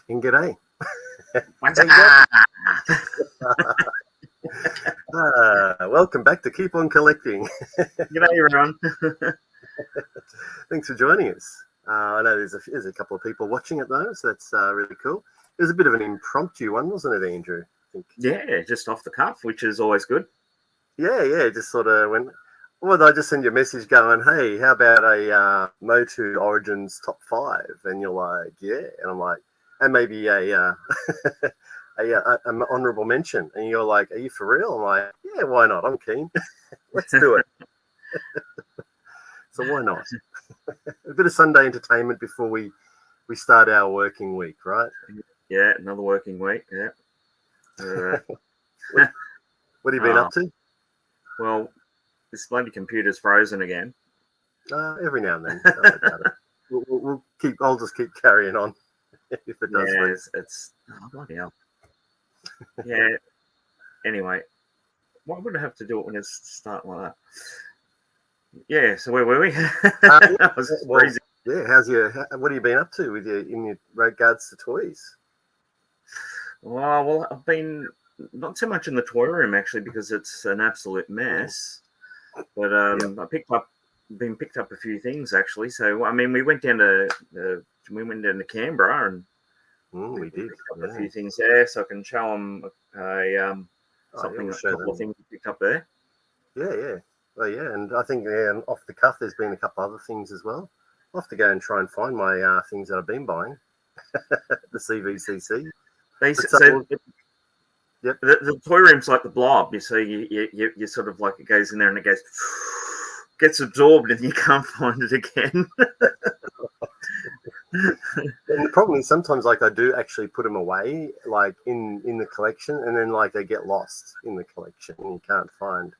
And g'day. Welcome back to Keep On Collecting. G'day, everyone. Thanks for joining us. I know there's a couple of people watching at the moment, so that's really cool. It was a bit of an impromptu one, wasn't it, Andrew? I think. Yeah, just off the cuff, which is always good. Yeah, just sort of went. Well, I just send you a message going, hey, how about a MOTU Origins top 5? And you're like, yeah. And I'm like, and maybe an honourable mention. And you're like, are you for real? I'm like, yeah, why not? I'm keen. Let's do it. So why not? A bit of Sunday entertainment before we start our working week, right? Yeah, another working week, yeah. What have you been up to? Well, this bloody computer's frozen again. Every now and then. We'll keep. I'll just keep carrying on if it does. Yeah, it's bloody hell. Yeah. Anyway, why would I have to do it when it's starting like that? Yeah. So where were we? That was crazy. Yeah. What have you been up to with in regards to toys? Well, I've been not so much in the toy room actually because it's an absolute mess. But I picked up a few things actually. So I mean, we went down to Canberra and we did picked up a few things there, so I can show them a couple of things we picked up there. Yeah. Well, yeah, and I think off the cuff, there's been a couple other things as well. I'll have to go and try and find my things that I've been buying. The CVCC. Yep. The toy room's like the blob. You see, you sort of like it goes in there and it gets absorbed and you can't find it again. And the problem is sometimes like I do actually put them away like in the collection, and then like they get lost in the collection and you can't find.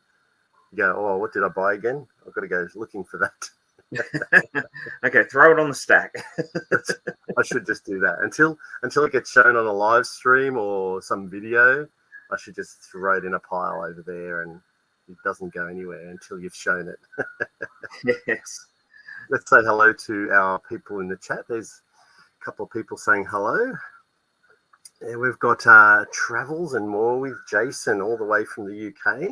You go, oh, what did I buy again? I've got to go looking for that. Okay, throw it on the stack. I should just do that until it gets shown on a live stream or some video. I should just throw it in a pile over there, and it doesn't go anywhere until you've shown it. Yes. Let's say hello to our people in the chat. There's a couple of people saying hello. Yeah, we've got Travels and More with Jason all the way from the UK.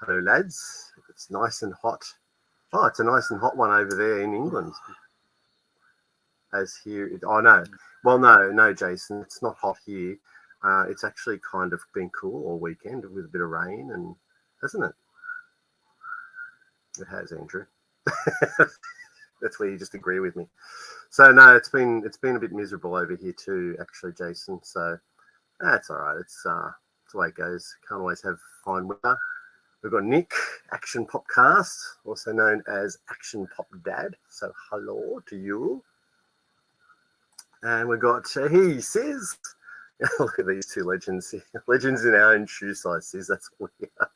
Hello, lads. It's nice and hot. Oh, it's a nice and hot one over there in England. As here, no. Well, no, Jason, it's not hot here. It's actually kind of been cool all weekend with a bit of rain, and hasn't it? It has, Andrew. That's where you just agree with me. So no, it's been a bit miserable over here too, actually, Jason. So that's all right. It's the way it goes. Can't always have fine weather. We've got Nick, Action Popcast, also known as Action Pop Dad. So hello to you. And we've got, he says, look at these two legends in our own shoe size, says. That's what we are.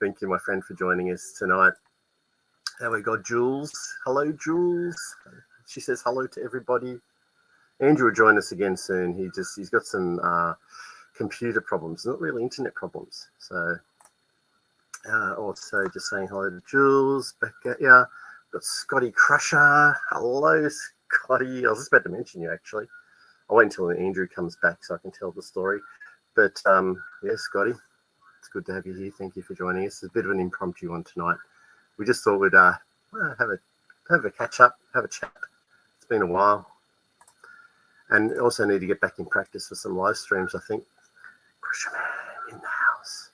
Thank you, my friend, for joining us tonight. And we got Jules. Hello, Jules. She says hello to everybody. Andrew will join us again soon. He's got some computer problems, not really internet problems. So also just saying hello to Jules. Back at you. Got Scotty Crusher. Hello, Scotty. I was just about to mention you actually. I'll wait until Andrew comes back so I can tell the story. But yeah, Scotty, it's good to have you here. Thank you for joining us. It's a bit of an impromptu one tonight. We just thought we'd have a catch up, have a chat. It's been a while, and also need to get back in practice for some live streams. I think. Crusher Man in the house.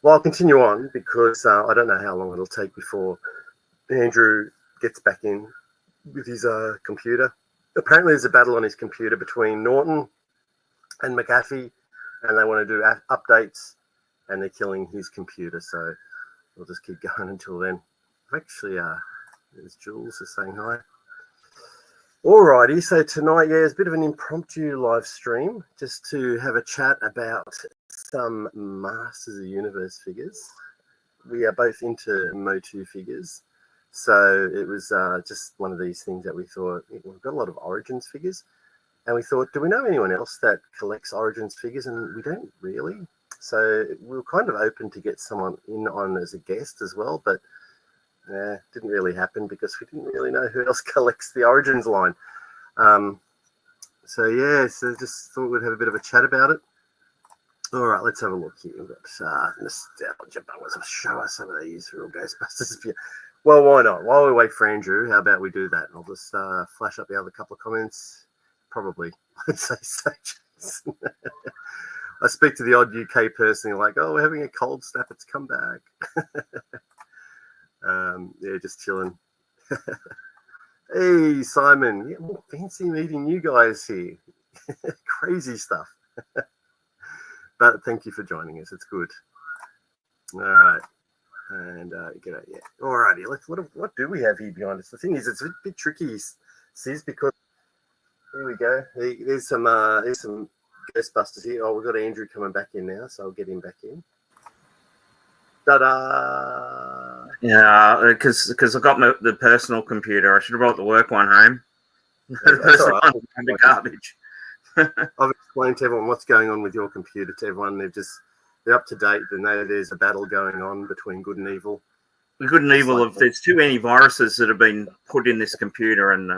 Well, I'll continue on because I don't know how long it'll take before Andrew gets back in with his computer. Apparently, there's a battle on his computer between Norton and McAfee, and they want to do updates, and they're killing his computer. So we'll just keep going until then. Actually, there's Jules is saying hi. Alrighty, so tonight, it's a bit of an impromptu live stream just to have a chat about some Masters of the Universe figures. We are both into MOTU figures. So it was just one of these things that we thought, we've got a lot of Origins figures, and we thought, do we know anyone else that collects Origins figures? And we don't really. So we were kind of open to get someone in on as a guest as well, but didn't really happen because we didn't really know who else collects the Origins line. So yeah, so just thought we'd have a bit of a chat about it. All right, let's have a look here. We've got nostalgia bungers. I'll show us some of these real Ghostbusters. Well, why not? While we wait for Andrew, how about we do that? I'll just flash up the other couple of comments. Probably, I'd say so. Jason. I speak to the odd UK person like, oh, we're having a cold snap. It's come back. Yeah, just chilling. Hey, Simon. Yeah, well, fancy meeting you guys here. Crazy stuff. But thank you for joining us. It's good. All right. And g'day. Yeah. Alrighty. What do we have here behind us? The thing is, it's a bit tricky, Sis, because here we go. There's some Ghostbusters here. Oh, we've got Andrew coming back in now, so I'll get him back in. Ta-da! Yeah, because I got the personal computer. I should have brought the work one home. The personal one in the garbage. I've explained to everyone what's going on with your computer. To everyone, they're up to date. They know there's a battle going on between good and evil. The good and evil of there's too many viruses that have been put in this computer, and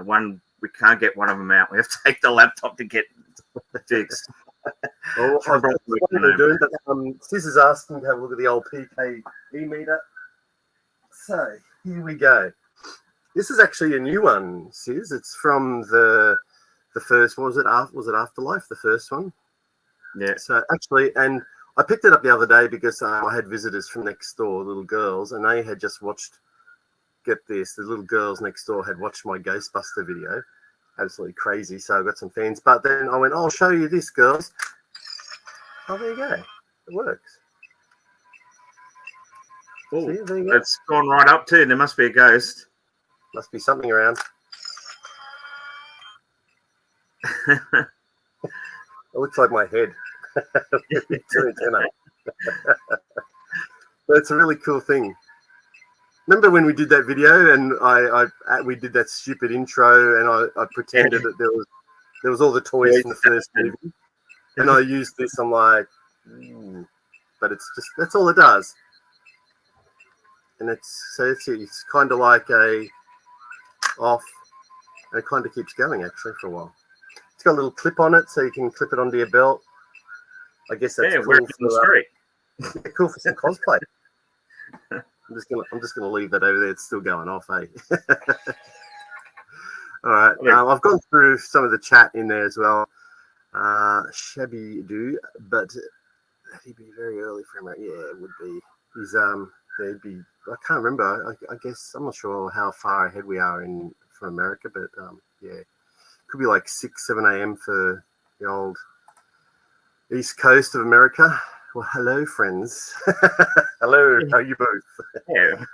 we can't get one of them out. We have to take the laptop to get fixed. Well, I've got what they're doing, but Sis is asking to have a look at the old PKE meter. So here we go. This is actually a new one, Sis. It's from the first. What was it? Was it Afterlife? The first one. Yeah. So actually, and I picked it up the other day because I had visitors from next door, little girls, and they had just watched. Get this, the little girls next door had watched my Ghostbuster video. Absolutely crazy. So I got some fans, but then I went, I'll show you this, girls. Oh, there you go. It works. Oh, there you go. It's gone right up too. There must be a ghost. Must be something around. It looks like my head. But it's a really cool thing. Remember when we did that video and we did that stupid intro and I pretended that there was all the toys from the first movie, and I used this. I'm like, but it's just that's all it does, and it's kind of like a off, and it kind of keeps going actually for a while. It's got a little clip on it, so you can clip it onto your belt. I guess that's cool for some cosplay. I'm just gonna leave that over there. It's still going off, eh? All right. I've gone through some of the chat in there as well. Shabby do, but he'd be very early for him. Yeah, it would be. They'd be. I can't remember. I guess I'm not sure how far ahead we are from America, but yeah, could be like 6, 7 a.m. for the old East Coast of America. Well, hello, friends. Hello, how are you both? Yeah,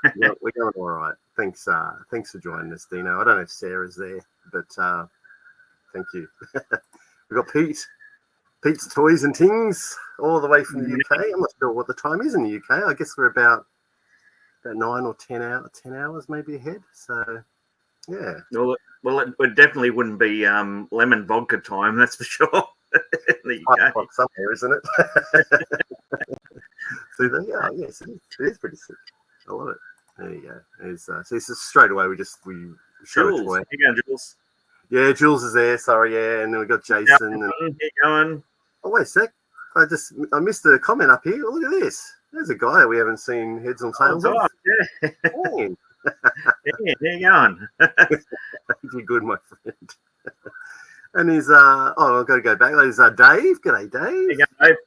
we're going all right. Thanks for joining us, Dino. I don't know if Sarah's there, but thank you. We've got Pete's Toys and Things, all the way from the UK. I'm not sure what the time is in the UK. I guess we're about 9 or 10 hours maybe ahead. So, yeah. Well, it definitely wouldn't be lemon vodka time, that's for sure. Somewhere, isn't it? So there you are. Yes, it is pretty sick. I love it. There you go. So this is straight away. We show it away. Jules. Yeah, Jules is there. Sorry, yeah, and then we got Jason. Going. Oh wait a sec. I missed a comment up here. Look at this. There's a guy that we haven't seen heads on tails of. Yeah. Yeah, there you going. You're good, my friend. And he's I've got to go back. There's Dave. G'day, Dave. There you go, Dave.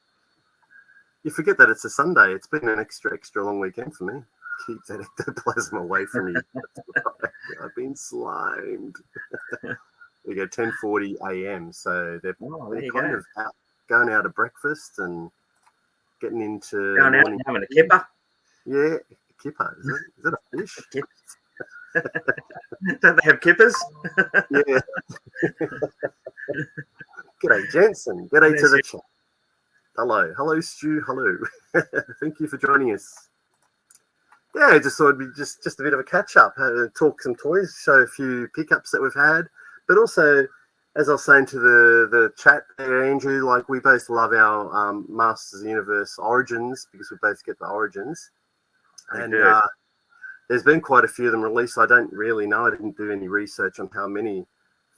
You forget that it's a Sunday. It's been an extra long weekend for me. Keep that ectoplasm away from you. I've been slimed. We go 10:40 a.m. So they're kind of going out of breakfast and getting into going out and having a kipper. Yeah, a kipper. Is it a fish? Don't they have kippers? Yeah. G'day, Jensen. G'day to the chat. Hello, Stu. Hello. Thank you for joining us. Yeah, I just thought it'd be just a bit of a catch up, talk some toys, show a few pickups that we've had, but also, as I was saying to the chat there, Andrew, like we both love our Masters of the Universe Origins because we both get the Origins, and there's been quite a few of them released. I don't really know. I didn't do any research on how many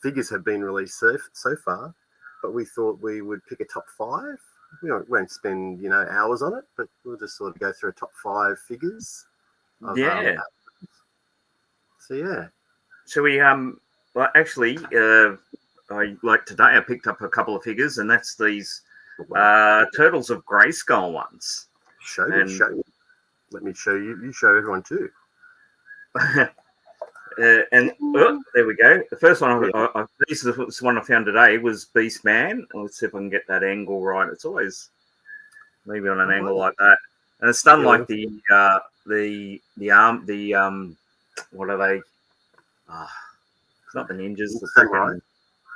figures have been released so far. but we thought we would pick a top 5. We won't spend hours on it, but we'll just sort of go through a top 5 figures. Yeah. So yeah. So we well, actually, today I picked up a couple of figures, and that's these Turtles of Grayskull ones. Show me. Let me show you. You show everyone too. And there we go. The first one, this one I found today was Beast Man. Let's see if I can get that angle right. It's always maybe on an angle like that, and it's done like the what are they? It's not the ninjas. The samurai.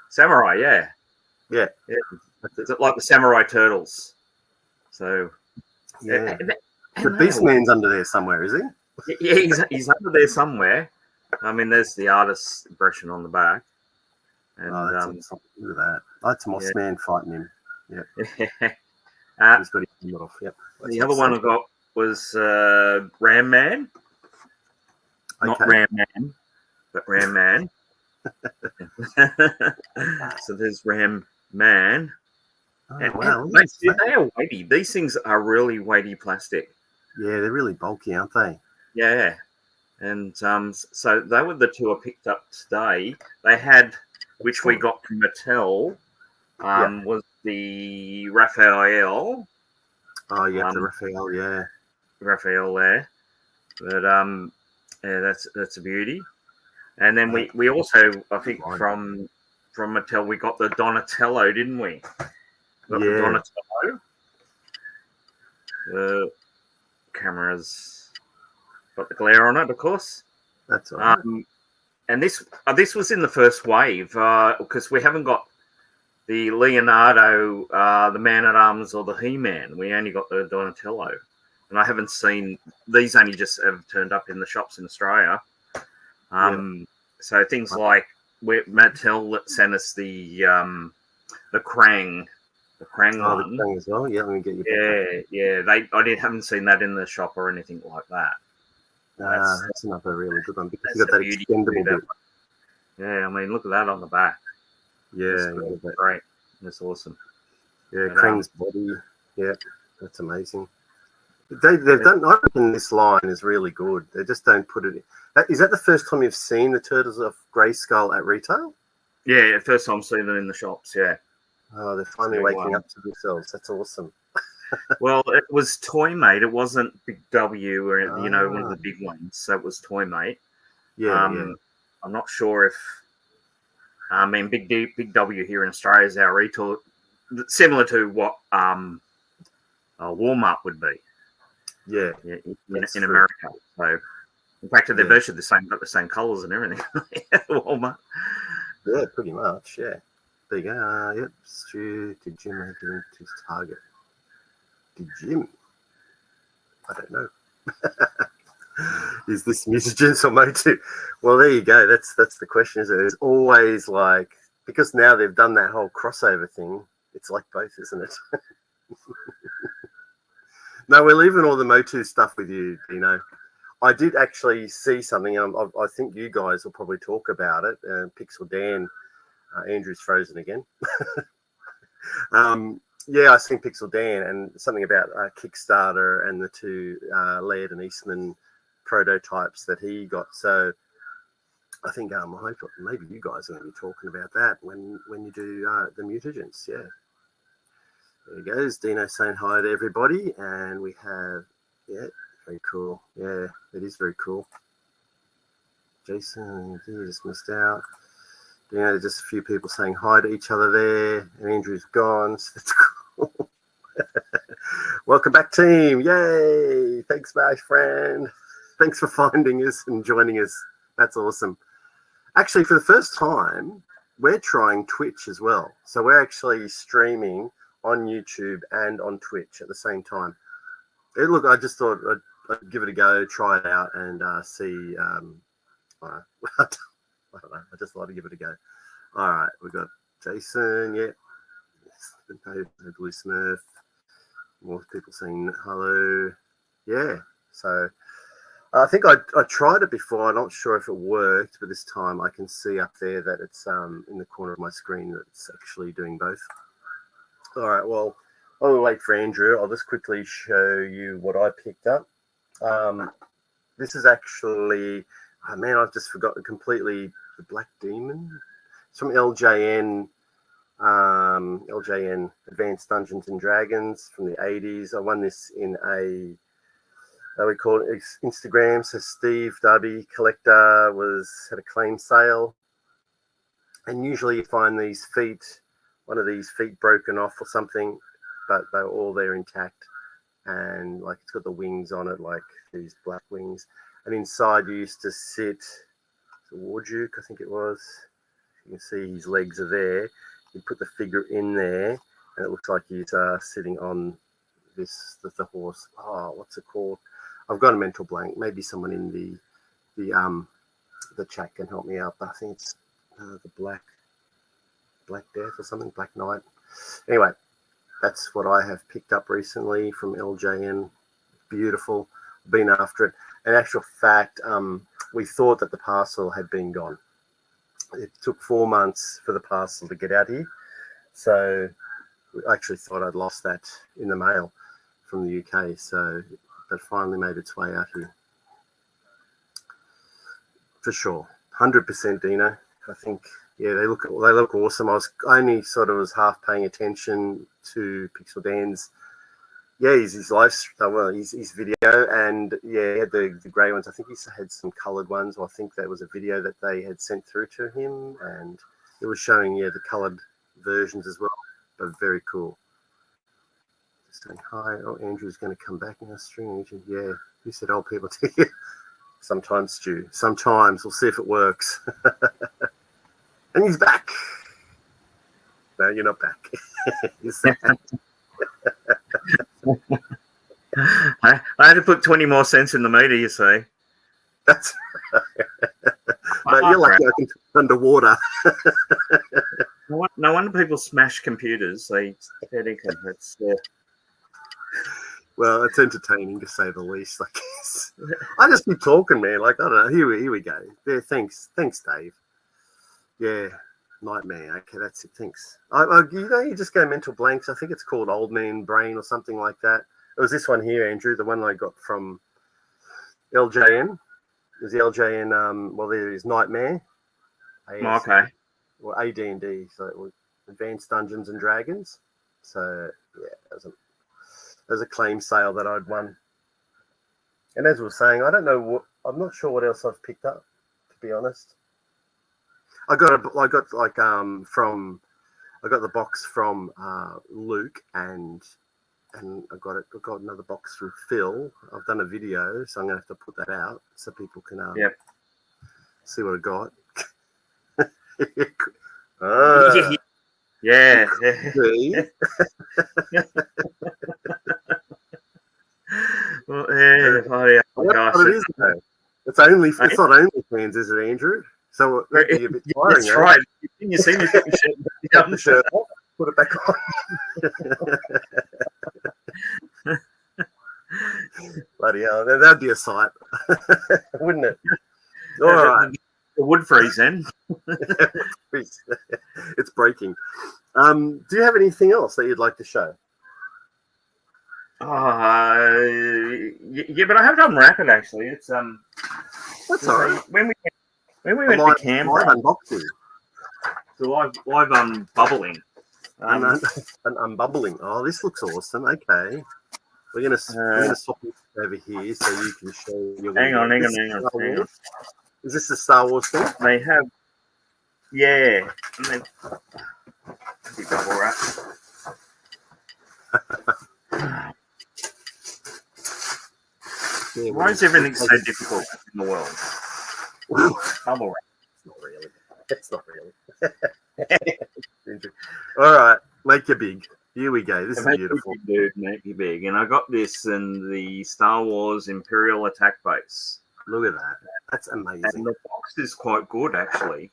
Samurai, yeah. It's like the Samurai Turtles. So yeah. The Beast Man's under there somewhere, is he? Yeah, he's under there somewhere. I mean, there's the artist's impression on the back. And, that's look at that. That's Moss Man fighting him. Yeah. He's got his off. Yep. The other one I got was Ram Man. Not Ram Man, but Ram Man. So there's Ram Man. Wow. They are weighty. These things are really weighty plastic. Yeah, they're really bulky, aren't they? Yeah. And so they were the two I picked up today. They had, which we got from Mattel, was the Raphael. Oh, yeah, the Raphael, yeah. Raphael there. But yeah, that's a beauty. And then we also, I think from Mattel, we got the Donatello, didn't we? The Donatello. The camera's got the glare on it, of course. That's all right. And this was in the first wave because we haven't got the Leonardo, the Man-at-Arms, or the He-Man. We only got the Donatello. And I haven't seen these. Only just have turned up in the shops in Australia. So things like Mattel sent us the Krang, one. The Krang as well. Yeah, let me get you. I haven't seen that in the shop or anything like that. That's another really good one because you got that extendable bit. Yeah, I mean, look at that on the back. Yeah, that's great. That's awesome. Yeah, Krang's body. Yeah, that's amazing. They've done. I reckon this line is really good. They just don't put it. Is that the first time you've seen the Turtles of Grayskull at retail? Yeah, first time seeing them in the shops. Yeah. Oh, they're finally waking up to themselves. That's awesome. Well, it was Toy Mate. It wasn't Big W or one of the big ones. So it was Toy Mate. Yeah, I'm not sure if. I mean, Big W here in Australia is our retail, similar to what Walmart would be. Yeah, in America. So, in fact, they're virtually the same, got the same colours and everything. Walmart. Yeah, pretty much. Yeah. There you go. Yep. Stu, did Jim make it into his target? Did Jim? I don't know. Is this Mutagens or MOTU? Well, there you go. That's the question, isn't it? It's always like, because now they've done that whole crossover thing, it's like both, isn't it? No, we're leaving all the MOTU stuff with you, Dino. I did actually see something. I think you guys will probably talk about it. Pixel Dan, Andrew's frozen again. Yeah, I seen Pixel Dan and something about Kickstarter and the two Laird and Eastman prototypes that he got. So I think I hope maybe you guys are going to be talking about that when you do the Mutagens. Yeah. There he goes. Dino saying hi to everybody. And we have, very cool. Yeah, it is very cool. Jason, you just missed out. Dino, just a few people saying hi to each other there. And Andrew's gone. So that's cool. Welcome back, team. Yay. Thanks, my friend. Thanks for finding us and joining us. That's awesome. Actually, for the first time, we're trying Twitch as well. So we're actually streaming on YouTube and on Twitch at the same time. Look, I just thought I'd give it a go, try it out, and see. I don't know. I just thought I'd give it a go. All right, we got Jason. Yeah, no Blue Smurf. More people saying hello. Yeah. So I think I tried it before. I'm not sure if it worked, but this time I can see up there that it's in the corner of my screen that it's actually doing both. All right, well, while we wait for Andrew, I'll just quickly show you what I picked up. This is actually, oh man, I've just forgotten completely, the Black Demon. It's from LJN, LJN Advanced Dungeons and Dragons from the 80s. I won this in a, we call it Instagram. So Steve Darby Collector had a claim sale. And usually you find these feet, one of these feet broken off or something, but they're all there intact. And like it's got the wings on it, like these black wings. And inside you used to sit, a Warduke, I think it was. You can see his legs are there. You put the figure in there, and it looks like he's sitting on this, the horse. Oh, what's it called? I've got a mental blank. Maybe someone in the chat can help me out. But I think it's the Black Death or something, Black Knight. Anyway, that's what I have picked up recently from LJN. Beautiful. Been after it. In actual fact, we thought that the parcel had been gone. It took 4 months for the parcel to get out here. So we actually thought I'd lost that in the mail from the UK. So that finally made its way out here. For sure. 100% Dino. I think, yeah, they look awesome. I only sort of was half paying attention to Pixel Dan's, his his video, and yeah, he had the grey ones. I think he had some coloured ones. Well, I think that was a video that they had sent through to him, and it was showing the coloured versions as well. But very cool. Just saying hi. Oh, Andrew's going to come back in our stream. Yeah, you said old people to you. Sometimes, Stu. Sometimes we'll see if it works. And he's back. No, you're not back. You're sad. I had to put 20 more cents in the meter, you say. That's right. But you're lucky I can underwater. No wonder people smash computers. It's well, it's entertaining to say the least. I guess I just keep talking, man. Like I don't know. Here we go. Yeah, thanks, Dave. Yeah, Nightmare. Okay, that's it. Thanks. You just go mental blanks. I think it's called Old Man Brain or something like that. It was this one here, Andrew, the one I got from LJN. There's the LJN. Well, there is Nightmare. okay. Well, AD&D. So it was Advanced Dungeons and Dragons. So yeah, there's a claim sale that I'd won. And as we were saying, I'm not sure what else I've picked up, to be honest. I got the box from Luke, and I got another box from Phil. I've done a video, so I'm gonna have to put that out so people can see what I got. Yeah. Well, it's not only fans, is it, Andrew? So that'd be a bit tiring. That's right. You see me put the shirt off, put it back on. Bloody hell, that'd be a sight, wouldn't it? All right. It would freeze then. It's breaking. Do you have anything else that you'd like to show? Yeah, but I have it on rapid actually. It's That's all right. When we went to Canberra, live unboxing. the live bubbling. I'm bubbling. Oh, this looks awesome. Okay, we're gonna swap it over here so you can show your. Hang on. Is this the Star Wars thing? They have, yeah. And they be bubble wrap. Why is everything so difficult in the world? Bubble wrap. It's not really. All right, make it big. Here we go. This is beautiful. Dude, make it big. And I got this in the Star Wars Imperial Attack Base. Look at that. That's amazing. And the box is quite good, actually.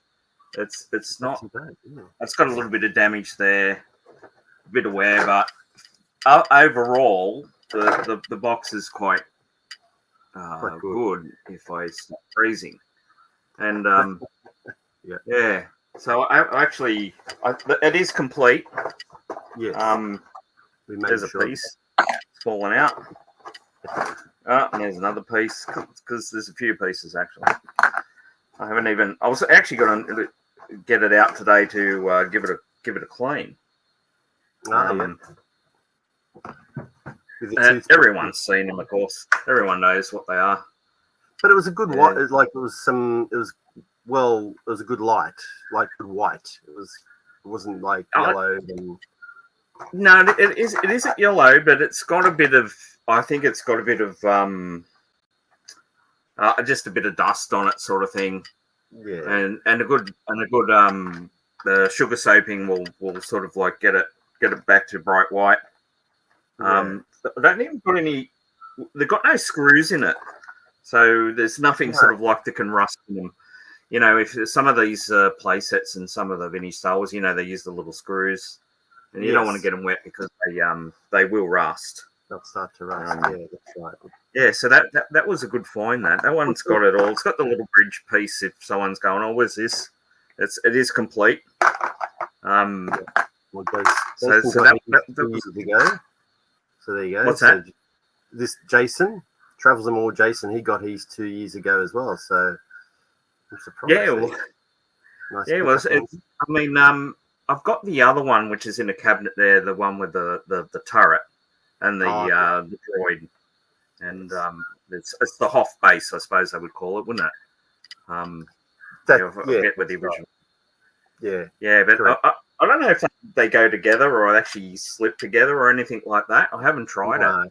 It's not too bad. Yeah. It's got a little bit of damage there, a bit of wear, but overall, the box is quite Quite good. good if I start freezing. And Yeah. So it is complete. Yes. We made There's a sure. piece falling out. And there's another piece because there's a few pieces actually. I was actually going to get it out today to give it a clean. Everyone's seen them, of course. Everyone knows what they are. But it was a good white. Like it was a good light, like good white. It wasn't like yellow. No, it isn't yellow, but it's got a bit of. I think it's got a bit of just a bit of dust on it, sort of thing. Yeah. And a good the sugar soaping will sort of like get it back to bright white. I don't even got any. They've got no screws in it, so there's nothing sort of like that can rust in them. You know, if some of these play sets and some of the vintage Star Wars, you know, they use the little screws, and you don't want to get them wet because they will rust. They'll start to rust. Yeah, that's right. Yeah, so that was a good find. That one's got it all. It's got the little bridge piece. If someone's going, "Oh, where's this?" It is complete. Well, so that was years ago. So there you go. What's that? This Jason Travels Them All. Jason, he got his 2 years ago as well. So I'm surprised. Yeah, well, nice. Yeah, it was. I mean, I've got the other one, which is in the cabinet there, the one with the turret and the droid, and it's the Hoth base, I suppose they would call it, wouldn't it? I forget with the original. Right. Yeah, but I don't know if they go together or actually slip together or anything like that. I haven't tried it. Are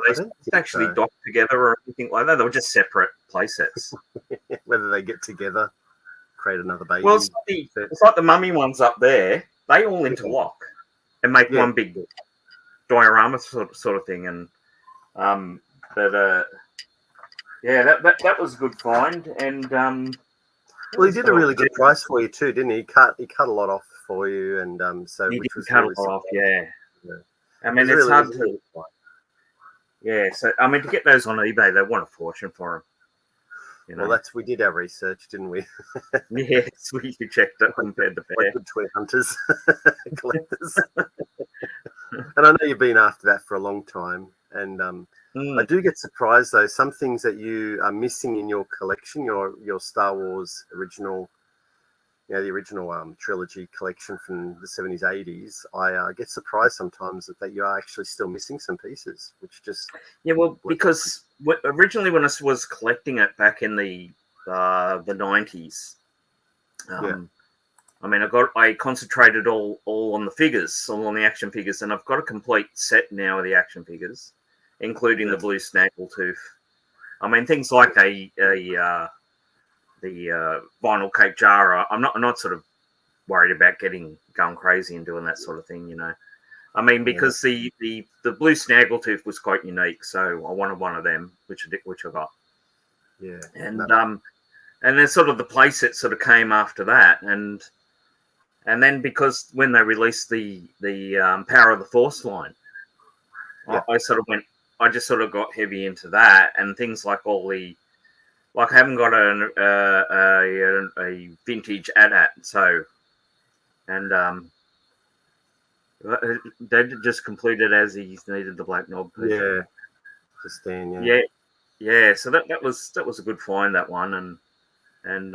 they actually docked together or anything like that? They were just separate play sets. Whether they get together, create another baby. Well, it's like the mummy ones up there. They all interlock and make one big diorama sort of thing. And that was a good find. And well, he did a really good price for you too, didn't he? He cut a lot off for you, and so he which was cut really off. Yeah. I mean, it's hard to. Yeah, so I mean, to get those on eBay, they want a fortune for them. You know? Well, we did our research, didn't we? Yes, we checked it compared to fair. Good twin hunters, collectors. And I know you've been after that for a long time, and I do get surprised though. Some things that you are missing in your collection, your Star Wars original, the original trilogy collection from the 70s, 80s. I get surprised sometimes that you are actually still missing some pieces, which just because originally when I was collecting it back in the 90s, I mean, I concentrated all on the figures, all on the action figures, and I've got a complete set now of the action figures, including the blue snaggletooth. I mean, things like the vinyl Cape Jara. I'm not sort of worried about going crazy and doing that sort of thing, you know. I mean, because the blue snaggletooth was quite unique, so I wanted one of them, which I got. Yeah, and then sort of the playset sort of came after that, and then because when they released the Power of the Force line, I just sort of got heavy into that, and things like I haven't got a vintage AT-AT, so, and they just completed as he needed the black knob. Yeah, just then, yeah. So that was a good find, that one, and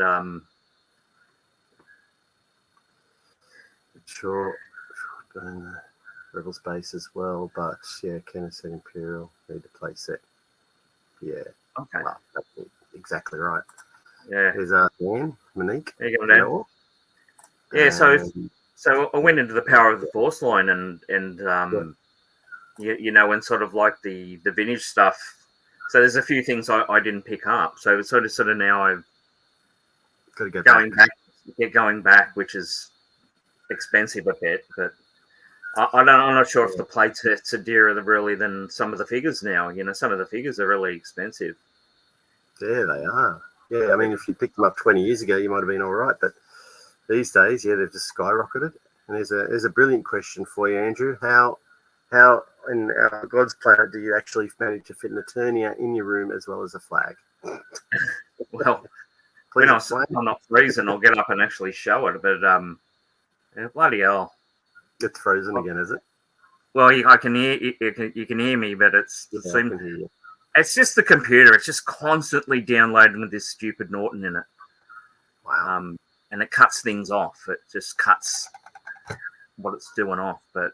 sure, Rebel Space as well, but Kenneth said Imperial need to play set. Yeah. Okay. Well, that's exactly right. Yeah. There's Dan, Monique. There you go, Dan. Yeah, so I went into the Power of the Force line and you know, and sort of like the vintage stuff. So there's a few things I didn't pick up. So it's sort of now I've got to go going back, which is expensive a bit, but I'm not sure if the play sets are dearer really than some of the figures now. You know, some of the figures are really expensive. Yeah, they are. Yeah, I mean, if you picked them up 20 years ago, you might have been all right, but these days, they've just skyrocketed. And there's a brilliant question for you, Andrew. How How in our God's planet do you actually manage to fit an Eternia in your room as well as a flag? Well, Please when explain. I'm not freezing, I'll get up and actually show it. But yeah, bloody hell! It's frozen again, is it? Well, I can hear you can hear me, but it Yeah, I seems can hear you. it's just the computer. It's just constantly downloading with this stupid Norton in it. Wow. And it cuts things off. It just cuts what it's doing off. But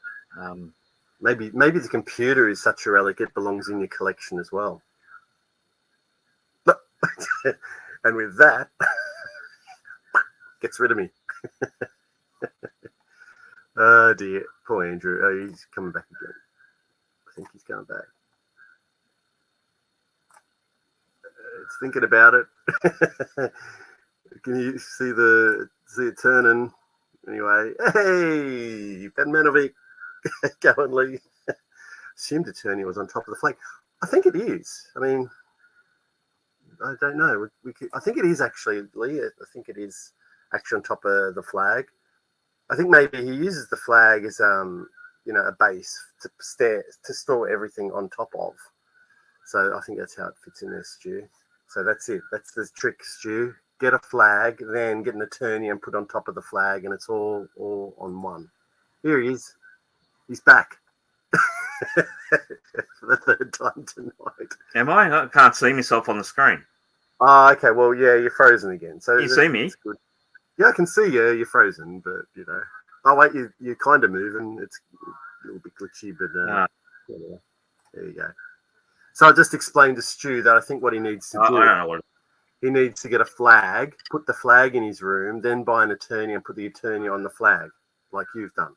Maybe the computer is such a relic it belongs in your collection as well. And with that, gets rid of me. Oh dear, poor Andrew. Oh, he's coming back again. I think he's coming back. It's thinking about it. Can you see it turning? Anyway, hey, Ben Manovic, go and leave. Assumed Eternia was on top of the flag. I think it is. I mean, I don't know. I think it is actually, Lee. I think it is actually on top of the flag. I think maybe he uses the flag as a base to store everything on top of. So I think that's how it fits in there, Stu. So that's it. That's the trick, Stu. Get a flag, then get an Eternia and put on top of the flag, and it's all on one. Here he is. He's back. For the third time tonight. am I? I can't see myself on the screen. Oh, okay. Well, yeah, you're frozen again. So you see me? Good. Yeah, I can see you. You're frozen, but Oh wait, you're kind of moving. It's a little bit glitchy, but yeah, there you go. So I just explained to Stu that I think what he needs to do. I don't know what. He needs to get a flag, put the flag in his room, then buy an Eternia and put the Eternia on the flag, like you've done.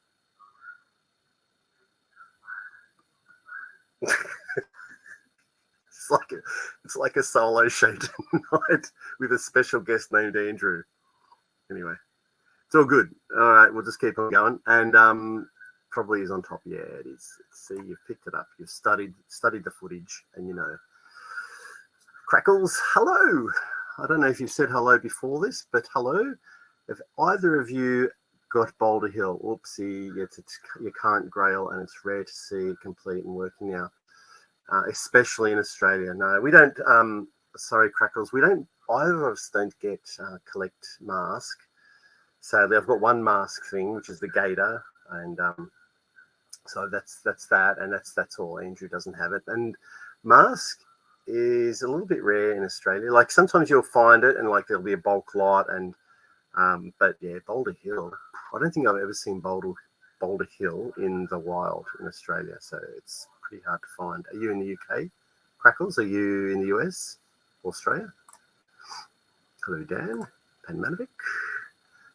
It's like a solo show tonight with a special guest named Andrew. Anyway, it's all good. All right, we'll just keep on going. And probably is on top. Yeah, it is. See, you've picked it up. You've studied the footage, and Crackles, hello. I don't know if you've said hello before this, but hello. If either of you got Boulder Hill, oopsie, it's your current grail, and it's rare to see it complete and working now. Especially in Australia. No, we don't. Sorry, Crackles. We don't. Either of us don't get collect mask. So they've got one mask thing, which is the Gator, and so that's that, and that's all. Andrew doesn't have it, and mask is a little bit rare in Australia. Like sometimes you'll find it, and like there'll be a bulk lot, and but yeah, Boulder Hill. I don't think I've ever seen Boulder Hill in the wild in Australia. So it's pretty hard to find. Are you in the UK, Crackles? Are you in the US, Australia? Hello, Dan. Panmanovic.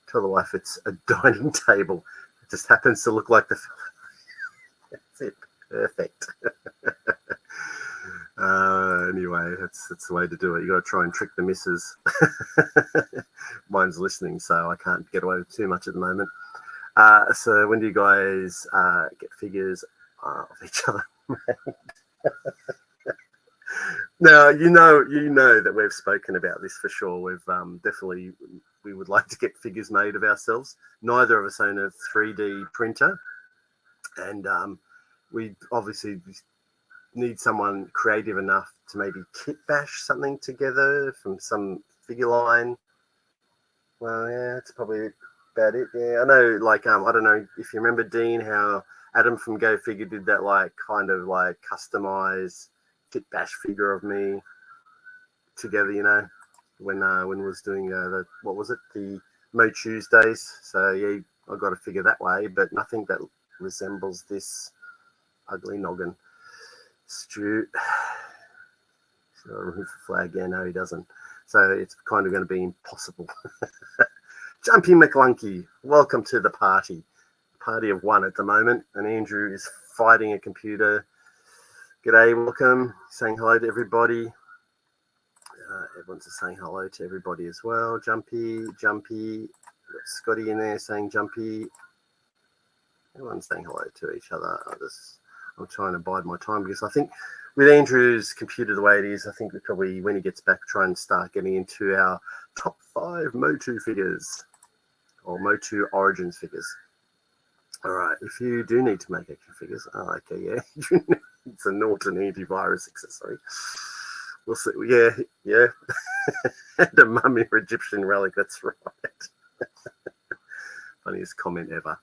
Tell the wife it's a dining table. It just happens to look like the. That's it. Perfect. Anyway, that's the way to do it. You got to try and trick the missus. Mine's listening, so I can't get away with too much at the moment. So when do you guys get figures of each other? Now you know that we've spoken about this for sure. We've definitely we would like to get figures made of ourselves. Neither of us own a 3D printer, and we obviously need someone creative enough to maybe kit bash something together from some figure line. Well, yeah, that's probably about it. Yeah, I know. Like, I don't know if you remember, Dean, how Adam from Go Figure did that, like, kind of like customized kit bash figure of me together. When we was doing what was it, the Mo Tuesdays. So yeah, I got a figure that way, but nothing that resembles this ugly noggin. Stu, should I remove the flag? Yeah, no, he doesn't. So it's kind of going to be impossible. Jumpy McLunky, welcome to the party. Party of one at the moment, and Andrew is fighting a computer. G'day, welcome. Saying hello to everybody. Everyone's saying hello to everybody as well. Jumpy. Got Scotty in there saying Jumpy. Everyone's saying hello to each other. I'm trying to bide my time because I think with Andrew's computer the way it is, I think we probably, when he gets back, try and start getting into our top 5 MOTU figures or MOTU Origins figures. All right. If you do need to make action figures, okay, yeah, it's a Norton antivirus accessory. We'll see. Yeah. And a mummy or Egyptian relic. That's right. Funniest comment ever.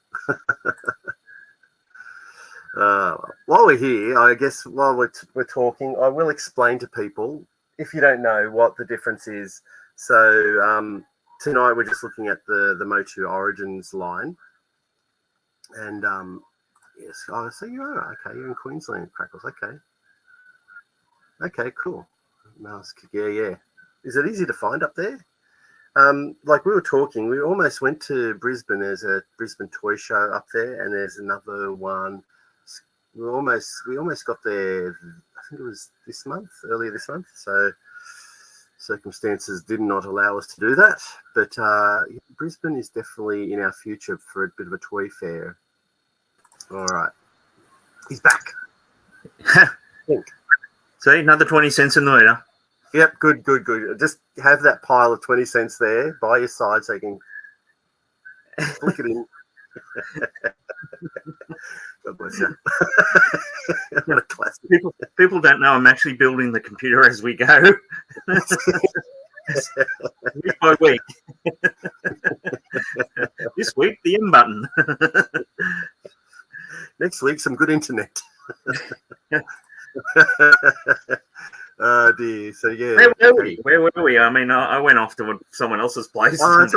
While we're here, I guess while we're talking, I will explain to people, if you don't know, what the difference is. So tonight we're just looking at the MOTU Origins line. And yes, so you are okay. You're in Queensland, Crackles. Okay, cool. Mask, yeah. Is it easy to find up there? Like we were talking, we almost went to Brisbane. There's a Brisbane toy show up there, and there's another one. We almost got there. I think it was earlier this month. So circumstances did not allow us to do that. But Brisbane is definitely in our future for a bit of a toy fair. All right, he's back. See, another 20 cents in the meter. Yep, good. Just have that pile of 20 cents there by your side so you can flick it in. God bless you. What a classic. People don't know I'm actually building the computer as we go. Week by week. This week, the M button. Next week, some good internet. Oh dear. So yeah. Where were we? I mean, I went off to someone else's place. I'm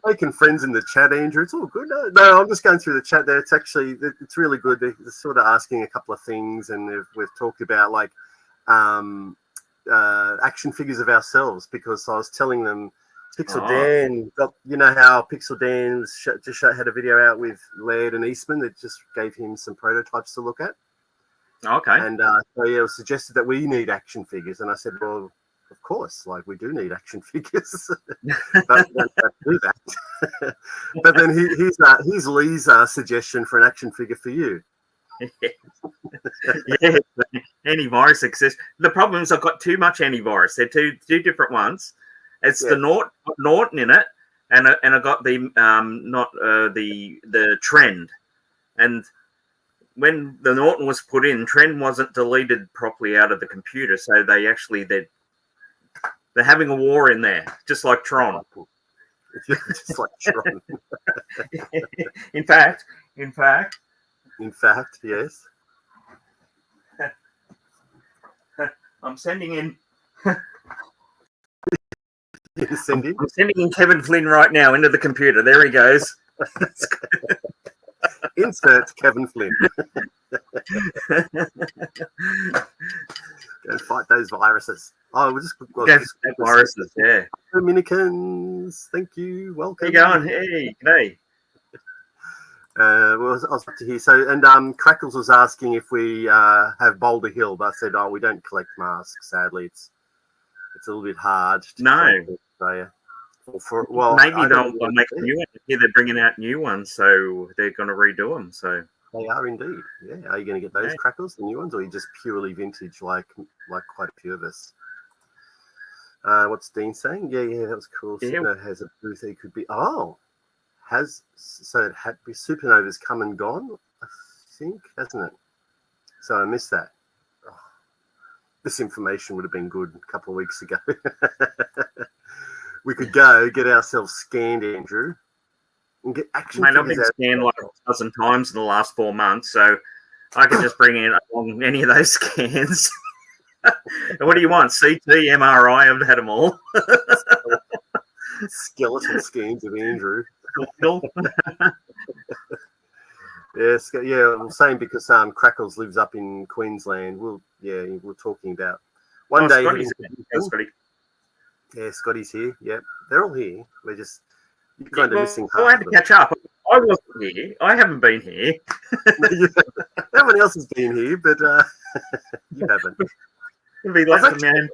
making friends in the chat, Andrew. It's all good. No, I'm just going through the chat there. It's really good. They're sort of asking a couple of things, and we've talked about like action figures of ourselves, because I was telling them Pixel Dan got, you know how Pixel Dan just had a video out with Laird and Eastman that just gave him some prototypes to look at. Okay. And so yeah, it was suggested that we need action figures, and I said, well, of course, like we do need action figures, but we don't do that. But then here's Lee's suggestion for an action figure for you. Yeah, antivirus access. The problem is I've got too much antivirus. They're two different ones. It's the Norton in it, and I got the the Trend, and when the Norton was put in, Trend wasn't deleted properly out of the computer, so they're having a war in there, just like Tron. Just like Tron. In fact, yes. I'm sending in. I'm sending in Kevin Flynn right now into the computer. There he goes. Insert Kevin Flynn. Go fight those viruses. Oh, we'll just viruses. Yeah. Dominicans, thank you. Welcome. How you going? Hey, g'day. Well, I was up to here. So, and Crackles was asking if we have Boulder Hill, but I said, oh, we don't collect masks. Sadly, it's a little bit hard. No. Well, maybe they'll make new ones. Yeah, they're bringing out new ones, so they're going to redo them. So they are indeed. Yeah. Are you going to get those Crackles, the new ones, or are you just purely vintage, like quite a few of us? What's Dean saying? Yeah, that was cool. Yeah. Supernova has a booth. It could be. Supernova's come and gone, I think, hasn't it? So I missed that. Oh, this information would have been good a couple of weeks ago. We could go get ourselves scanned, Andrew, and get action. Mate, I've been scanned like 1,000 times in the last 4 months, so I could just bring in along any of those scans. What do you want? CT, MRI? I've had them all. Skeletal scans of Andrew. Yes, well, same because Crackles lives up in Queensland. We're talking about one day. Scotty. Yeah, Scotty's here. Yep, they're all here. We're just kind of missing. I had to catch up. I wasn't here. I haven't been here. No one else has been here, but you haven't. It'd be like a man.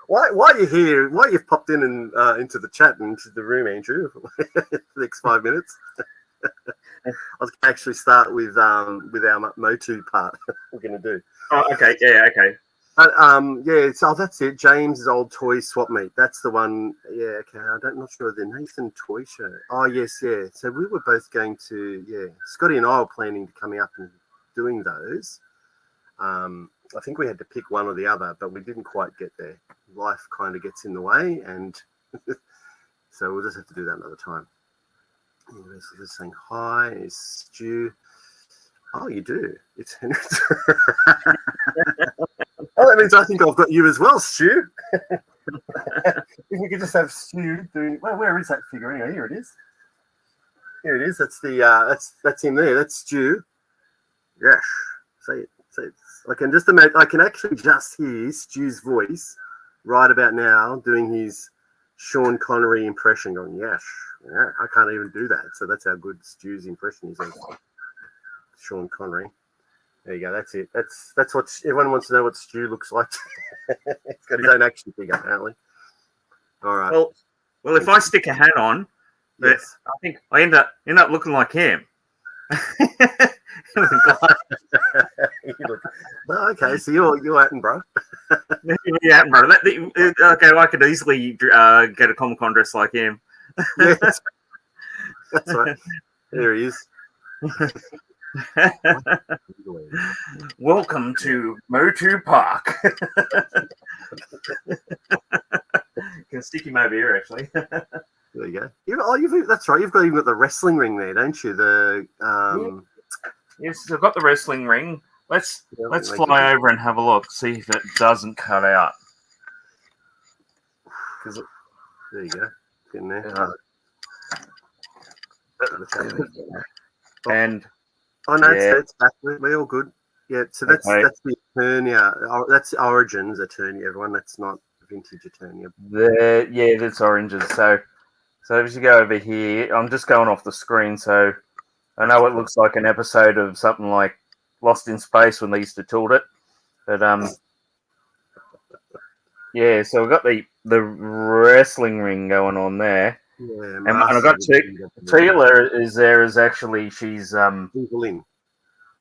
Why you're here? Why you've popped in and into the chat and into the room, Andrew? For the next 5 minutes. I was going to actually start with our MOTU part. We're going to do. Oh, okay. Yeah, okay. But yeah, so that's it. James's old toy swap meet. That's the one. Yeah, okay. I'm not sure the Nathan toy show. Oh yes, yeah. So we were both going to. Yeah, Scotty and I were planning to coming up and doing those. I think we had to pick one or the other, but we didn't quite get there. Life kind of gets in the way, and so we'll just have to do that another time. Just saying hi, is Stu. Oh, you do. It's Henry. Oh, that means I think I've got you as well, Stu. If we could just have Stu doing. Well, where is that figure anyway? Here it is. Here it is. That's the that's him there. That's Stu. Yes. Say it. Say it. I can just imagine. I can actually just hear Stu's voice right about now doing his Sean Connery impression, going yes. Yeah, I can't even do that. So that's how good Stu's impression is of Sean Connery. There you go. That's it. That's what everyone wants to know what Stu looks like. He's got his own action figure, apparently. All right. Well, if I stick a hat on, yes. I think I end up looking like him. Okay, so you're Attenborough. Yeah, bro. Okay, I could easily get a Comic-Con dress like him. Yes. That's right. There he is. Welcome to MOTU Park. Can stick him over here, actually. There you go. That's right. You've got the wrestling ring there, don't you? Yes, I've got the wrestling ring. Let's fly over and have a look. See if it doesn't cut out. There you go. Get in there. And it's back. We're all good. Yeah, so that's the Eternia. That's Origins Eternia, everyone. That's not vintage Eternia. That's Oranges. So as you go over here, I'm just going off the screen, so I know it looks like an episode of something like Lost in Space when they used to tilt it. But so we've got the wrestling ring going on there. Yeah, and I've got Tila is there as actually she's Lynn.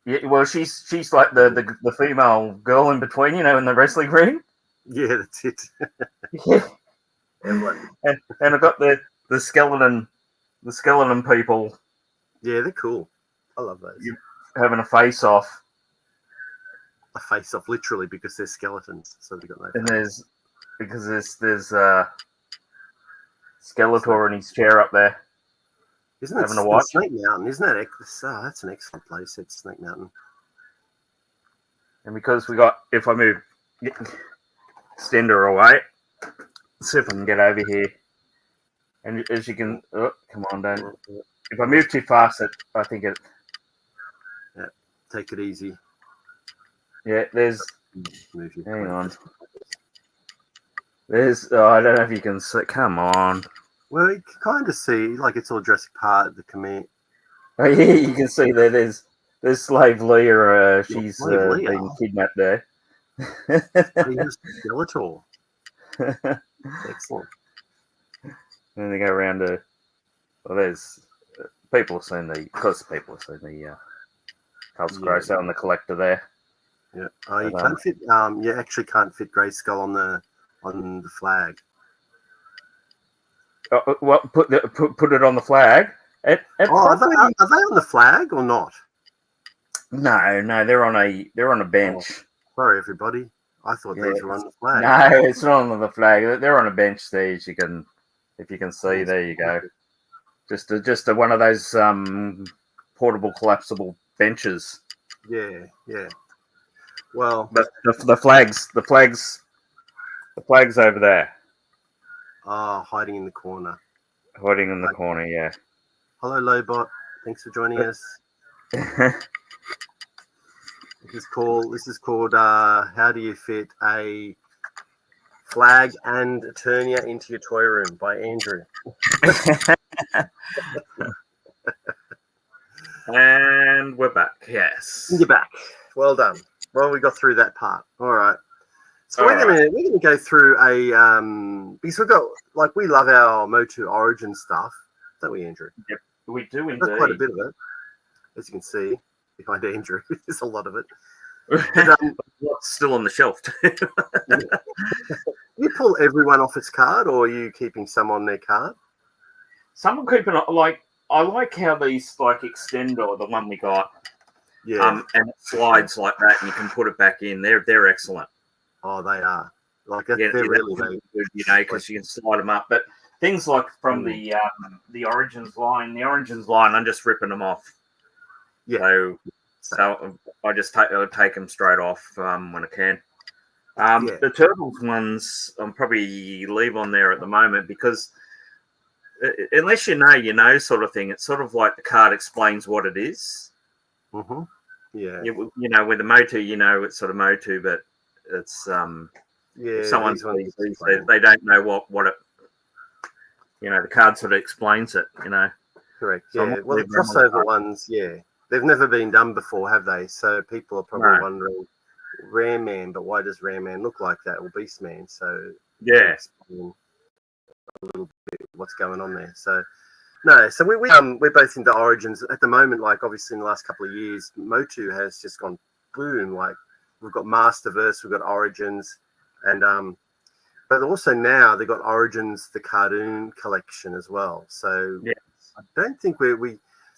Yeah, well she's like the female girl in between, in the wrestling ring. Yeah, that's it. Yeah. and I've got the skeleton people. Yeah, they're cool. I love those. Having a face off. A face off, literally, because they're skeletons. So they've got no. And there's Skeletor in his chair up there. Isn't that having a watch? Snake Mountain? Isn't that? That's an excellent place. It's Snake Mountain. And because if I move Stender away, let's see if I can get over here. And as you can, come on, don't. If I move too fast, I think it. Yeah, take it easy. Yeah, there's. Hang on. There's. I don't know if you can see. Come on. Well, you can kind of see, like it's all Jurassic Park, the command. Oh yeah, you can see there's Slave Leia. She's being kidnapped there. Here's Skeletor. Excellent. And they go around to. Well, there's people have seen the Carl's on the collector there. Yeah. Oh, you can't fit. You actually can't fit Grayskull on the flag. Put it on the flag. Are they on the flag or not? No, they're on a bench. Oh, sorry, everybody. I thought these were on the flag. No, it's not on the flag. They're on a bench there. If you can see, there you go. Just one of those portable collapsible benches. Yeah. Well, but the flags over there. Hiding in the corner. Hiding in the corner, yeah. Hello, Lobot. Thanks for joining us. This is called How Do You Fit a Flag and Eternia into Your Toy Room by Andrew. And we're back. Yes. You're back. Well done. Well, we got through that part. All right. So we're gonna go through because we love our MOTU Origins stuff, don't we, Andrew? Yep, we do indeed. That's quite a bit of it, as you can see behind Andrew. There's a lot of it. But, What's still on the shelf? you pull everyone off its card, or are you keeping some on their card? Someone keeping like I like how these like extend, or the one we got, Yeah. and it slides like that, and you can put it back in. They're excellent. Oh, they are. Like they're Yeah, really good, you know, because you can slide them up. But things like from the Origins line, I'm just ripping them off. Yeah. So I just take them straight off when I can. The Turtles ones I'm probably leave on there at the moment because unless you know sort of thing, it's sort of like the card explains what it is. Mm-hmm. Yeah. You know, with the MOTU, you know, it's sort of MOTU, but it's if someone sees these, they don't know what it, you know, the card sort of explains it, you know. Correct. So yeah. Well, the crossover ones, they've never been done before, have they? So people are probably wondering, Rare Man, but why does Rare Man look like that? Or Beast Man? So yeah, a little bit what's going on there. So no, so we're both into Origins at the moment. Like obviously in the last couple of years, MOTU has just gone boom. Like we've got Masterverse, we've got Origins, and but also now they've got Origins, the cartoon collection as well. So I don't think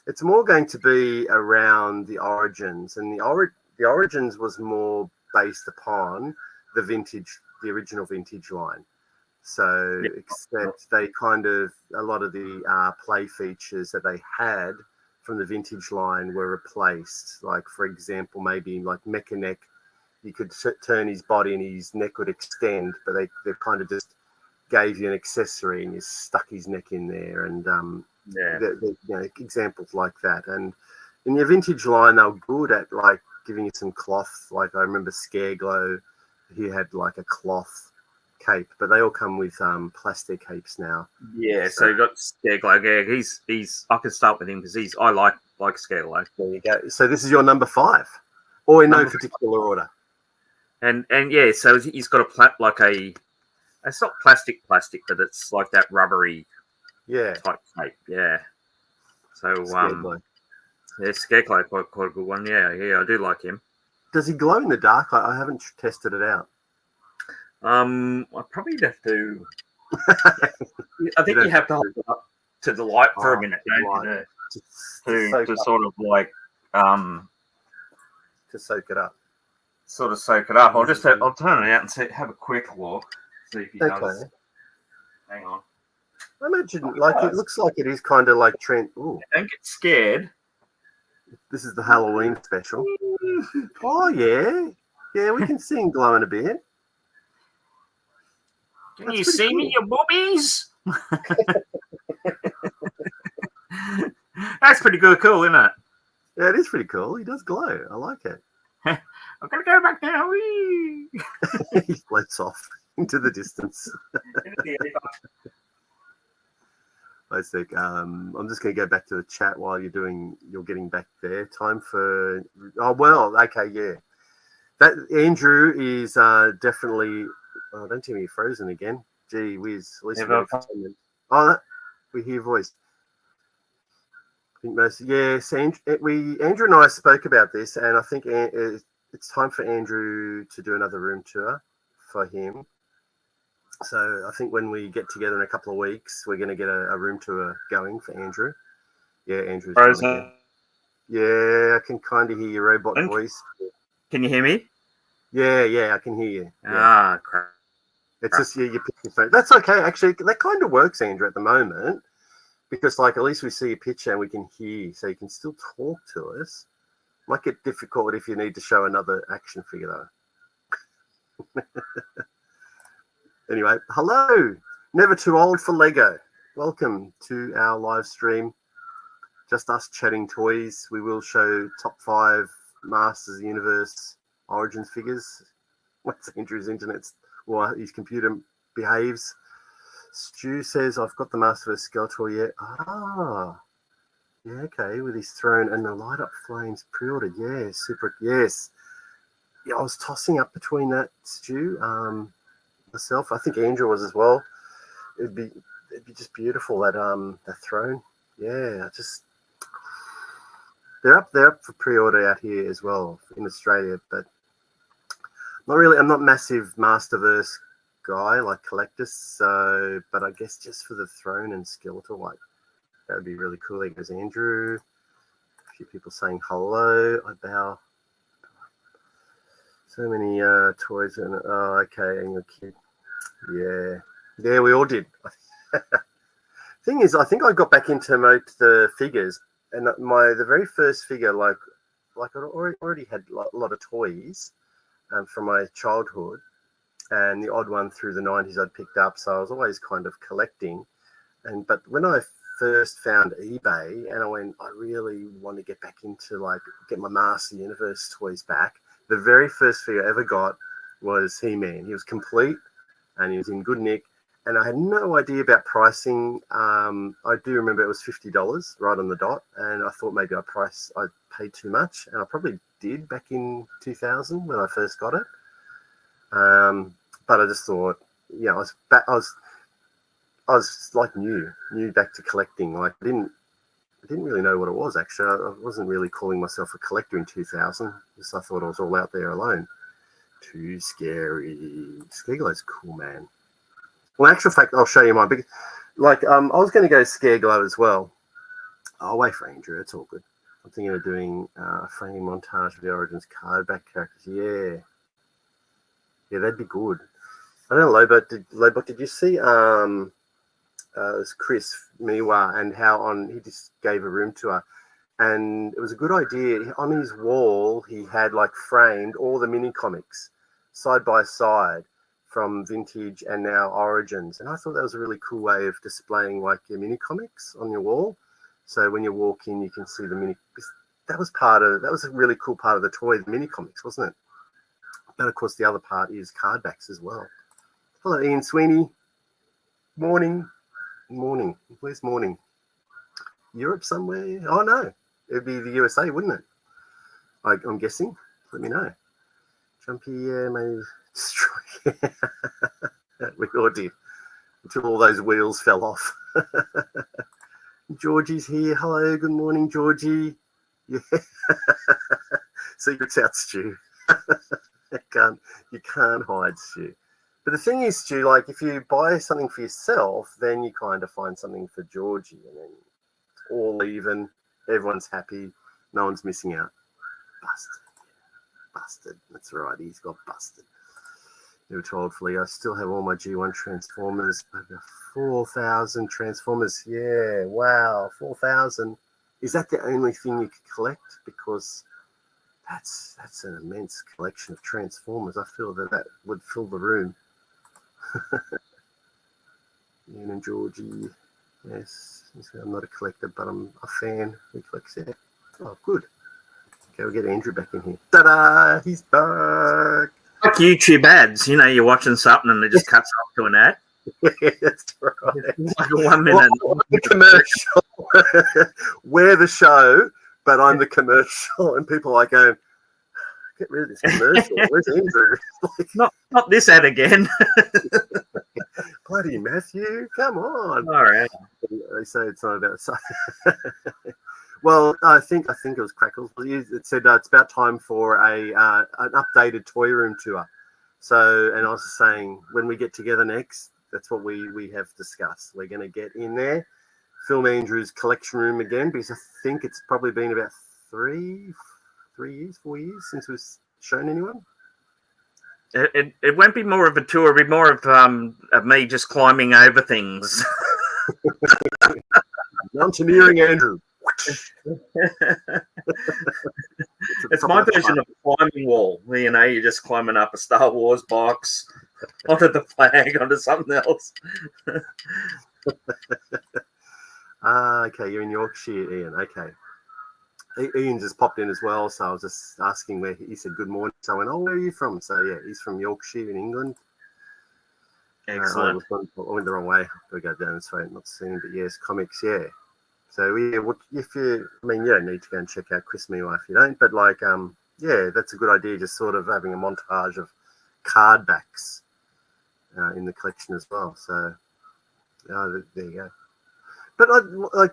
it's more going to be around the Origins, and the Origins was more based upon the original vintage line. So except they kind of, a lot of the play features that they had from the vintage line were replaced. Like for example, maybe like Mechanic, you could turn his body and his neck would extend, but they kind of just gave you an accessory and you stuck his neck in there, and you know, examples like that. And in your vintage line, they were good at like giving you some cloth. Like I remember Scareglow, he had like a cloth cape, but they all come with plastic capes now. Yeah, so you got Scareglow. Yeah, he's. I can start with him because I like Scareglow. There you go. So this is your number 5, or in no particular order. And yeah, so he's got it's not plastic, but it's like that rubbery type shape. Yeah. So Scareglow quite a good one. Yeah, I do like him. Does he glow in the dark? I haven't tested it out. I probably have to. I think you have to hold it up to the light for a minute, don't you? To sort of like to soak it up. Sort of soak it up. I'll turn it out and have a quick look. See if he does. Hang on. I imagine it looks like it is kind of like Trent. Ooh. Don't get scared. This is the Halloween special. Oh yeah, we can see him glowing a bit. Can you see me, you boobies? That's pretty cool, isn't it? Yeah, it is pretty cool. He does glow. I like it. I'm gonna go back now. He floats off into the distance. I think I'm just going to go back to the chat while you're getting back there. Time for that Andrew is definitely. Oh, don't tell me you're frozen again. Gee whiz. At least we hear voice. I think Andrew and I spoke about this, and I think it's time for Andrew to do another room tour for him. So I think when we get together in a couple of weeks, we're going to get a room tour going for Andrew. Yeah, Andrew's frozen. Yeah, I can kind of hear your robot voice. Can you hear me? Yeah, I can hear you. Ah, crap. It's just your picture phone. That's okay. Actually, that kind of works, Andrew, at the moment, because like at least we see a picture and we can hear you, so you can still talk to us. Might get difficult if you need to show another action figure though. Anyway, hello. Never too old for Lego. Welcome to our live stream. Just us chatting toys. We will show top 5 Masters of the Universe Origins figures. Once Andrew's his computer behaves. Stu says, I've got the Masterverse Skeletor yet. Yeah, okay, with his throne and the light up flames pre-ordered. Yeah, super. Yes. Yeah, I was tossing up between that, Stu. Myself, I think Andrew was as well. It'd be just beautiful, that throne. Yeah, they're up for pre-order out here as well in Australia, but Not really. I'm not massive Masterverse guy like collectors. So, but I guess just for the throne and skeletal, like that would be really cool. There goes Andrew. A few people saying hello. I bow. So many toys and okay, and your kid. Yeah, we all did. Thing is, I think I got back into the figures, and the very first figure, like I already had a lot of toys from my childhood, and the odd one through the 90s I'd picked up, so I was always kind of collecting. But when I first found eBay, and I went, I really want to get back into get my Master Universe toys back. The very first figure I ever got was He-Man. He was complete, and he was in good nick. And I had no idea about pricing. I do remember it was $50 right on the dot, and I thought maybe I paid too much, and I probably did back in 2000 when I first got it. But I just thought, I was like new back to collecting. Like I didn't really know what it was actually. I wasn't really calling myself a collector in 2000. Just I thought I was all out there alone. Too scary. Scareglo's cool, man. Well, in actual fact, I'll show you my big. I was going to go Scareglow as well. I'll wait for Andrew. It's all good. I'm thinking of doing a framing montage of the Origins card back characters. Yeah, that'd be good. I don't know, Lobot, did you see it was Chris Miwa and how he just gave a room tour, and it was a good idea. On his wall, he had framed all the mini comics side by side from vintage and now Origins, and I thought that was a really cool way of displaying your mini comics on your wall. So when you walk in, you can see the mini. That was a really cool part of the toy, the mini comics, wasn't it? But of course, the other part is card backs as well. Hello, Ian Sweeney. Morning. Where's morning? Europe somewhere? Oh no, it'd be the USA, wouldn't it? I'm guessing. Let me know. Jumpy, maybe destroy. We all did until all those wheels fell off. Georgie's here. Hello, good morning, Georgie. Yeah. Secrets out, Stu. You can't hide, Stu. But the thing is, Stu, if you buy something for yourself, then you kind of find something for Georgie, and then it's all even. Everyone's happy. No one's missing out. Busted. That's right. He's got busted. Never told Flea. I still have all my G1 Transformers. Over 4,000 Transformers. Yeah. Wow. 4,000. Is that the only thing you could collect? Because that's an immense collection of Transformers. I feel that would fill the room. Ian and Georgie. Yes. I'm not a collector, but I'm a fan who collects it. Oh, good. Okay, we'll get Andrew back in here. Ta-da! He's back. Like YouTube ads, you're watching something and it just cuts off to an ad. Yeah, that's right. It's like a 1 minute. The commercial. We're the show, but I'm the commercial, and people are going, get rid of this commercial. Where's Andrew? Not this ad again. Bloody Matthew, come on. All right. They say it's not about. Well, I think it was Crackles. It said it's about time for an updated toy room tour. So, and I was saying when we get together next, that's what we have discussed. We're going to get in there, film Andrew's collection room again, because I think it's probably been about 4 years since we've shown anyone. It won't be more of a tour. It'll be more of me just climbing over things. Mountaineering Andrew. It's my version of a climbing wall. You're just climbing up a Star Wars box, onto the flag, onto something else. Okay, you're in Yorkshire, Ian. Okay. Ian just popped in as well, so I was just asking where he said good morning. So I went, where are you from? So yeah, he's from Yorkshire in England. Excellent. I went the wrong way. We go down this way, not seeing, but yes, comics, yeah. So yeah, you don't need to go and check out Chris Miwa if you don't, but yeah, that's a good idea. Just sort of having a montage of card backs in the collection as well. So there you go. But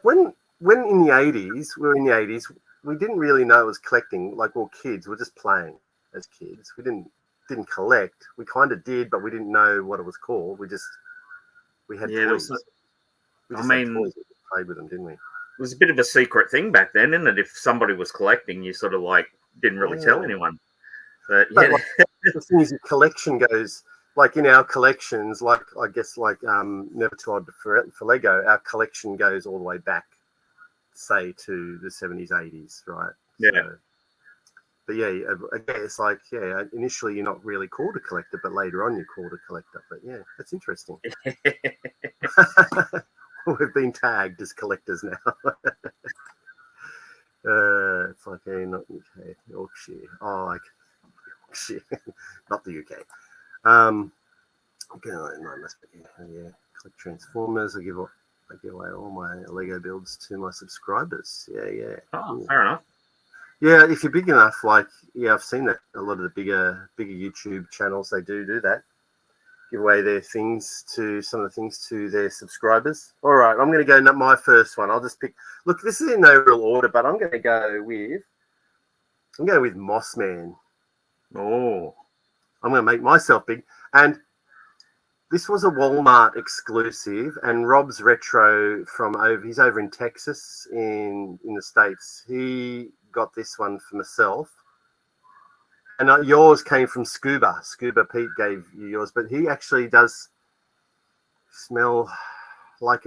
when in the 80s, we didn't really know it was collecting. Like, we were kids, we were just playing as kids. We didn't didn't collect. We kind of did, but we didn't know what it was called. We had toys. We just had toys. We played with them, didn't we? It was a bit of a secret thing back then, isn't it? If somebody was collecting, you sort of like didn't really tell anyone. But yeah, like, the thing is, your collection goes like in our collections, like I guess like Never Too Old for Lego. Our collection goes all the way back, say to the 70s, 80s, right? Yeah. So, but yeah, I guess like initially you're not really called a collector, but later on you're called a collector. But yeah, that's interesting. We've been tagged as collectors now. It's like not UK, Yorkshire. Oh, like Yorkshire, not the UK. Okay, no, must be, yeah. Collect Transformers. I give away all my Lego builds to my subscribers. Yeah. Oh, fair enough. Yeah, if you're big enough, like I've seen that a lot of the bigger YouTube channels they do that. Give away their things to some of the things to their subscribers. All right, I'm going to go my first one. I'll just pick. Look, this is in no real order, but I'm going to go with Mossman. Oh, I'm going to make myself big. And this was a Walmart exclusive. And Rob's Retro he's over in Texas in the States. He got this one for myself. And yours came from Scuba. Scuba Pete gave you yours, but he actually does smell like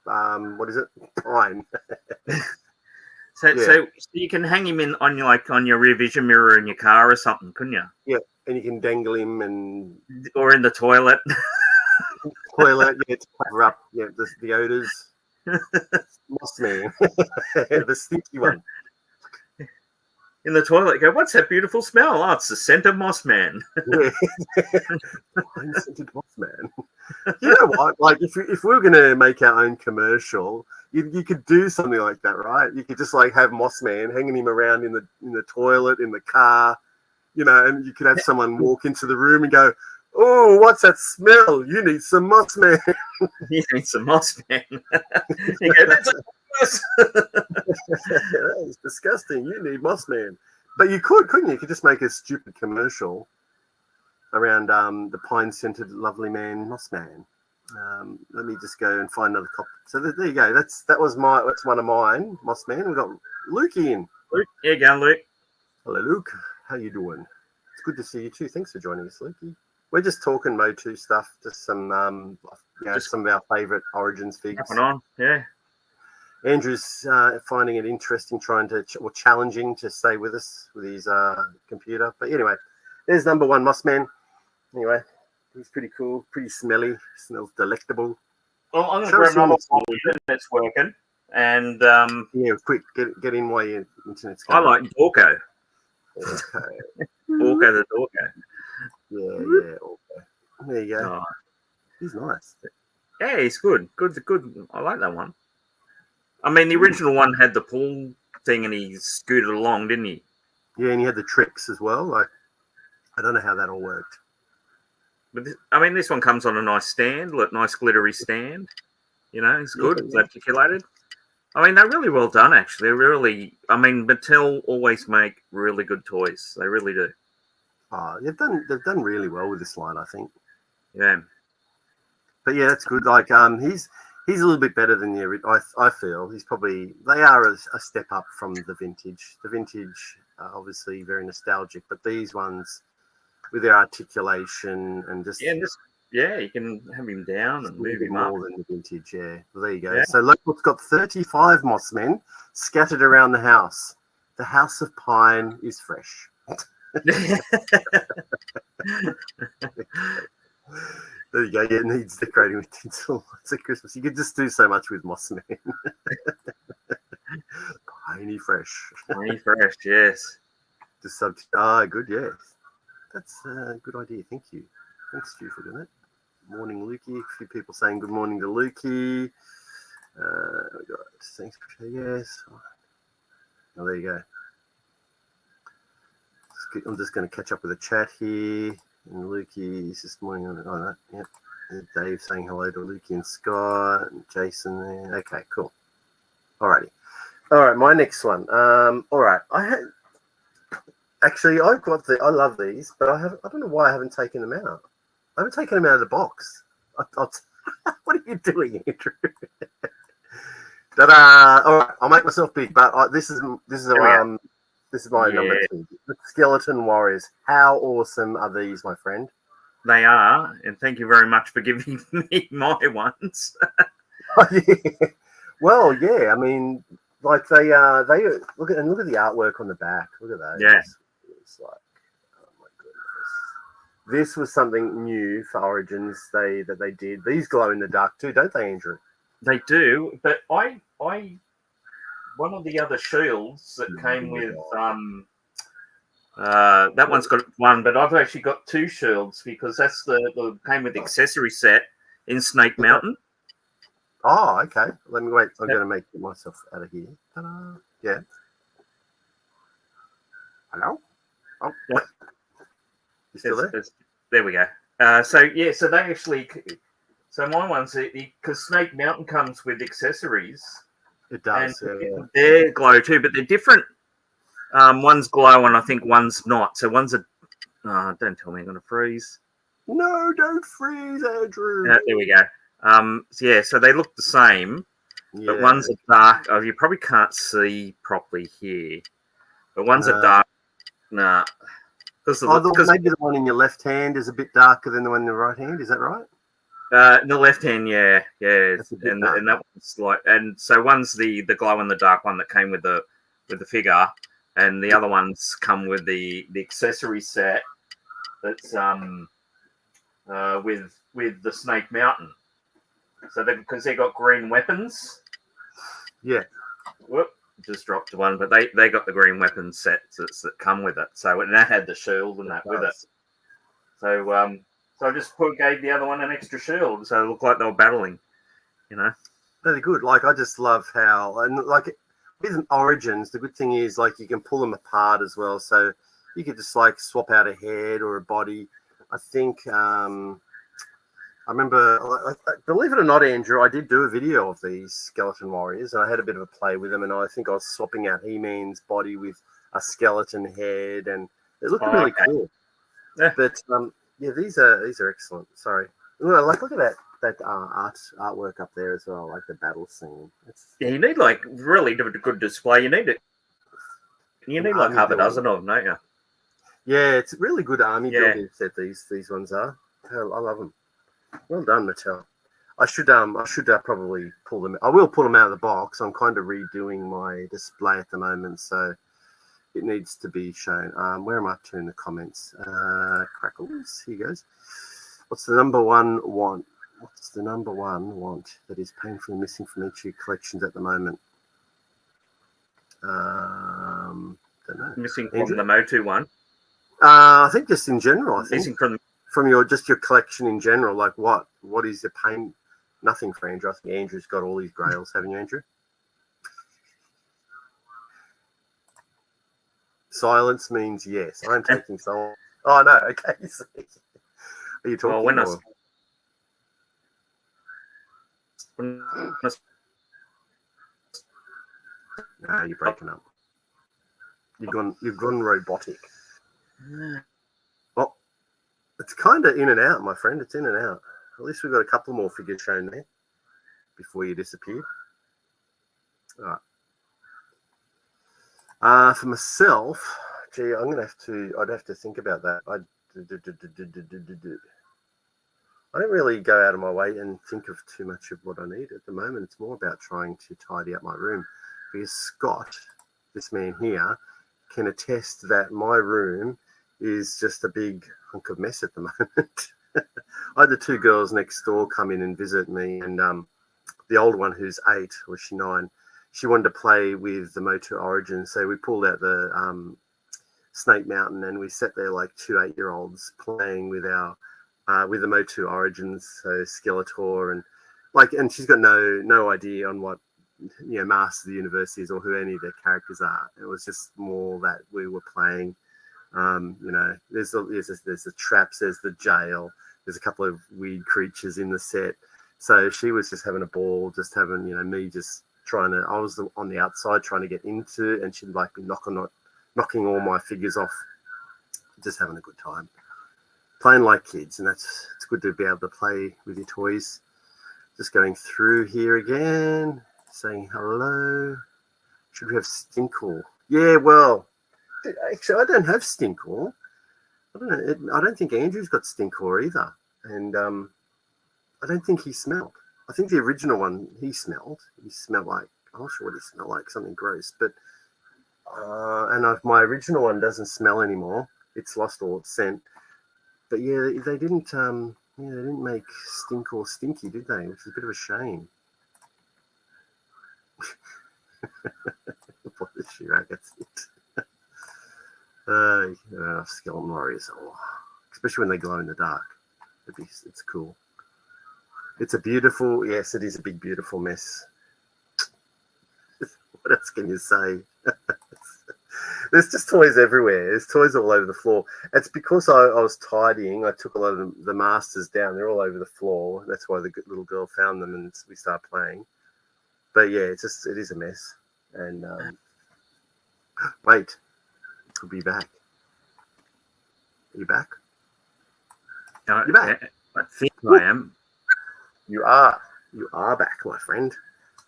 what is it? Pine. So you can hang him on your rear vision mirror in your car or something, couldn't you? Yeah, and you can dangle him or in the toilet. To cover up the odors. Mossman, the stinky one. In the toilet, go, what's that beautiful smell? Oh, it's the scent of Mossman. Scented Mossman. You know what? Like, if we were going to make our own commercial, you could do something like that, right? You could just like have Mossman hanging him around in the toilet, in the car, and you could have someone walk into the room and go, "Oh, what's that smell? You need some Mossman." You need some Mossman. You go, that's that is disgusting. You need Mossman. But you couldn't you? You could just make a stupid commercial around the pine-scented lovely man Mossman. Let me just go and find another copy. So there you go. That's one of mine, Mossman. We've got Lukey in. Luke, here you go, Luke. Hello, Luke. How you doing? It's good to see you too. Thanks for joining us, Lukey. We're just talking MOTU stuff, just some some of our favourite Origins figs. On, yeah. Andrew's finding it interesting, challenging to stay with us with his computer. But anyway, there's number one, Mossman. Anyway, he's pretty cool, pretty smelly, smells delectable. Well, I'm going to grab another one that's working. And yeah, quick, get in while your internet's going. I like Dorco. Okay. Orco the Dorco. Yeah, Orco. There you go. Oh. He's nice. Yeah, he's good. Good. I like that one. I mean, the original one had the pull thing and he scooted along, didn't he? Yeah, and he had the tricks as well. Like, I don't know how that all worked. But this one comes on a nice stand, nice glittery stand. It's good. It's articulated. I mean, they're really well done, actually. Mattel always make really good toys. They really do. They've done really well with this line, I think. Yeah. But yeah, that's good. Like, he's a little bit better than the original. I feel they are a step up from the vintage. The vintage, obviously, very nostalgic, but these ones with their articulation and just you can have him down and move him up. More than the vintage, yeah. Well, there you go. Yeah. So Local's got 35 Mossmen scattered around the house. The house of pine is fresh. There you go. Yeah, it needs decorating with tinsel. It's at Christmas. You could just do so much with Mossman. Piney fresh. Piney fresh, yes. Just good, yes. That's a good idea. Thank you. Thanks, Stu, for doing it. Morning, Lukey. A few people saying good morning to Lukey. We got thanks for yes. Oh, there you go. I'm just going to catch up with the chat here. And Lukey's this morning on that. Yep. And Dave saying hello to Lukey and Scott and Jason there. Okay, cool. Alrighty. All right, my next one. All right. Actually, I've got I love these, but I don't know why I haven't taken them out. I haven't taken them out of the box. What are you doing, Andrew? Ta-da! All right, I'll make myself big, but this is my number 2. The Skeleton Warriors. How awesome are these, my friend? They are, and thank you very much for giving me my ones. Yeah. Well, yeah. I mean, like they look at the artwork on the back. Look at those. Yeah. It's like, oh my goodness. This was something new for Origins. They did. These glow in the dark too, don't they, Andrew? They do, but I one of the other shields that came with that one's got one, but I've actually got 2 shields because that's the came with the accessory set in Snake Mountain. Oh, okay. Let me wait. I'm going to make myself out of here. Ta-da. Yeah. Hello? Oh, wait. You still there? There we go. So they actually. So my one's because Snake Mountain comes with accessories. It does. And they're glow too, but they're different. One's glow and I think one's not. So one's a. Don't tell me I'm going to freeze. No, don't freeze, Andrew. There we go. So they look the same, but one's a dark. Oh, you probably can't see properly here, but one's a dark. Nah, because maybe the one in your left hand is a bit darker than the one in the right hand. Is that right? The left hand, yeah, and that one's like, and so one's the glow in the dark one that came with the figure, and the other ones come with the accessory set that's with the Snake Mountain. So because they got green weapons. Yeah. Whoop, just dropped one, but they got the green weapon sets that come with it. So and that had the shield and that with it. So So I just gave the other one an extra shield, so it looked like they were battling, you know. They're good. Like, I just love how, and like with Origins, the good thing is like you can pull them apart as well. So you could just like swap out a head or a body. I think I remember, believe it or not, Andrew, I did do a video of these Skeleton Warriors, and I had a bit of a play with them, and I think I was swapping out He-Man's body with a skeleton head, and it looked really cool. Yeah. But yeah, these are excellent. Sorry, look at that artwork up there as well, like the battle scene. You need like really good display. You need like half a dozen of them, don't you? Yeah, it's a really good army building set. These ones are. I love them. Well done, Mattel. I should probably pull them. I will pull them out of the box. I'm kind of redoing my display at the moment, so it needs to be shown. Where am I up to in the comments? Crackles. Here goes. What's the number one want? What's the number one want that is painfully missing from each of your collections at the moment? Don't know. Missing from the MOTU one. I think just in general. I think missing from your collection in general. Like what is your pain? Nothing for Andrew. I think Andrew's got all these grails, haven't you, Andrew? Silence means yes. I'm taking silence. Oh no. Okay. Are you talking? Well, No, you're breaking up. You've gone robotic. Well, it's kind of in and out, my friend. It's in and out. At least we've got a couple more figures shown there before you disappear. All right. For myself, gee, I'd have to think about that. I don't really go out of my way and think of too much of what I need at the moment. It's more about trying to tidy up my room, because Scott, this man here, can attest that my room is just a big hunk of mess at the moment. I had the 2 girls next door come in and visit me, and the old one, who's 8, or she 9, she wanted to play with the MOTU Origins, so we pulled out the Snake Mountain, and we sat there like 2 8-year-olds playing with our with the MOTU Origins, so Skeletor, and she's got no idea on what Master of the Universe is or who any of their characters are. It was just more that we were playing. There's the traps, there's the jail, there's a couple of weird creatures in the set. So she was just having a ball, just having me just trying to. I was on the outside trying to get into, and she'd like be knocking knocking all my figures off, just having a good time, playing like kids, and it's good to be able to play with your toys. Just going through here again, saying hello. Should we have Stinkle? Yeah, well, actually, I don't have Stinkle. I don't know. I don't think Andrew's got Stinkle either, and I don't think he smelled. I think the original one he smelled. He smelled like, I'm not sure what he smelled like, something gross. But and my original one doesn't smell anymore. It's lost all its scent. But yeah, they didn't. They didn't make Stink or Stinky, did they? Which is a bit of a shame. What the Chirac, that's it. Skeleton Warriors, especially when they glow in the dark. It's cool. It's a beautiful, yes, it is a big, beautiful mess. What else can you say? There's just toys everywhere. There's toys all over the floor. It's because I was tidying. I took a lot of the masters down. They're all over the floor. That's why the little girl found them and we started playing. But yeah, it is a mess. And wait, could be back. Are you back? You're back. I think I am. You are back, my friend.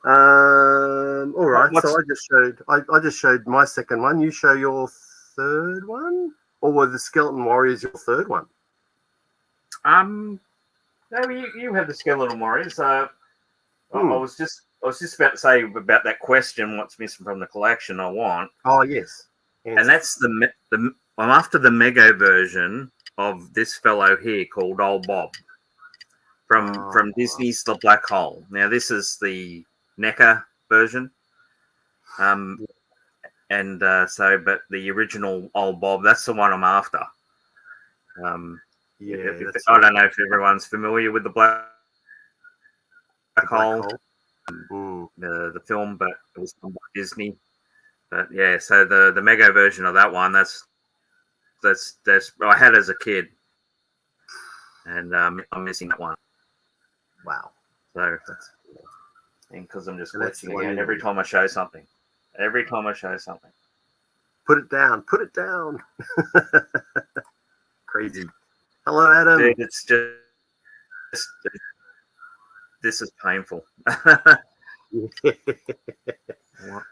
All right. So I just showed my second one. You show your third one, or were the Skeleton Warriors your third one? No, you have the Skeleton Warriors. I was just about to say about that question. What's missing from the collection? I want. Oh yes. And that's I'm after the Mego version of this fellow here called Old Bob from Disney's The Black Hole. Now this is the NECA version, but the original Old Bob, that's the one I'm after. I don't know if everyone's familiar with the Black Hole. The film, but it was from Disney. But yeah, so the Mego version of that one, that's I had as a kid, and I'm missing that one. Wow. So because I'm just glitching again every time I show something. Put it down. Crazy. Hello, Adam. Dude, it's just this is painful.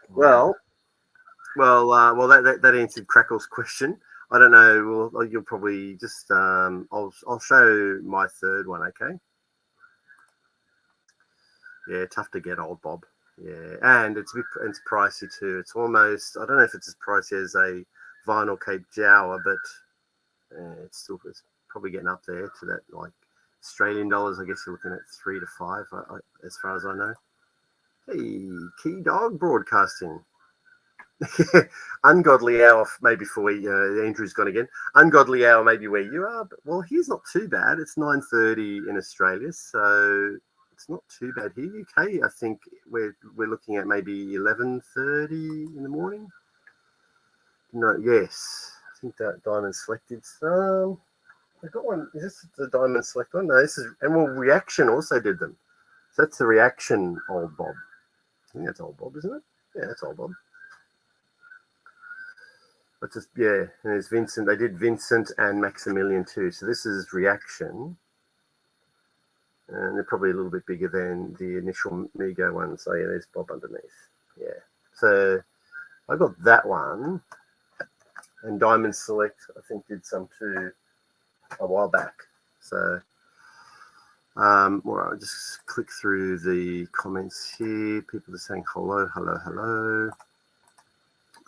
Well, that answered Crackle's question. I don't know. Well, you'll probably just I'll show my third one. Okay. Yeah, tough to get, Old Bob. Yeah, and it's pricey too. It's almost, I don't know if it's as pricey as a vinyl Cape Jawa, but it's probably getting up there to that, like Australian dollars. I guess you're looking at 3 to 5, as far as I know. Hey, Key Dog Broadcasting. Ungodly hour, maybe for where Andrew's gone again. Ungodly hour, maybe where you are. But well, here's not too bad. It's 9:30 in Australia, so it's not too bad here. UK, I think we're looking at maybe 11:30 in the morning. No, yes, I think that Diamond Selected. I got one. Is this the Diamond Select one? No, this is Emerald Reaction also did them. So that's the Reaction Old Bob. I think that's Old Bob, isn't it? Yeah, that's Old Bob. But just, yeah, and there's Vincent. They did Vincent and Maximilian too. So this is Reaction. And they're probably a little bit bigger than the initial Mego one. So yeah, there's Bob underneath. Yeah. So I got that one. And Diamond Select, I think, did some too a while back. So well, I'll just click through the comments here. People are saying hello.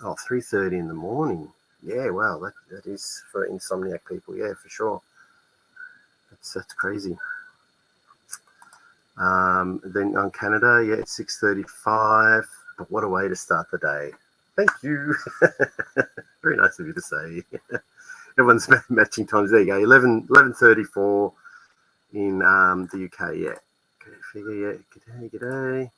Oh, 3:30 in the morning. Yeah, well, that is for insomniac people. Yeah, for sure. That's crazy. Then on Canada, yeah, it's 6:35. But what a way to start the day. Thank you. Very nice of you to say. Everyone's matching times. There you go. 11:34 in the UK. Yeah. G'day.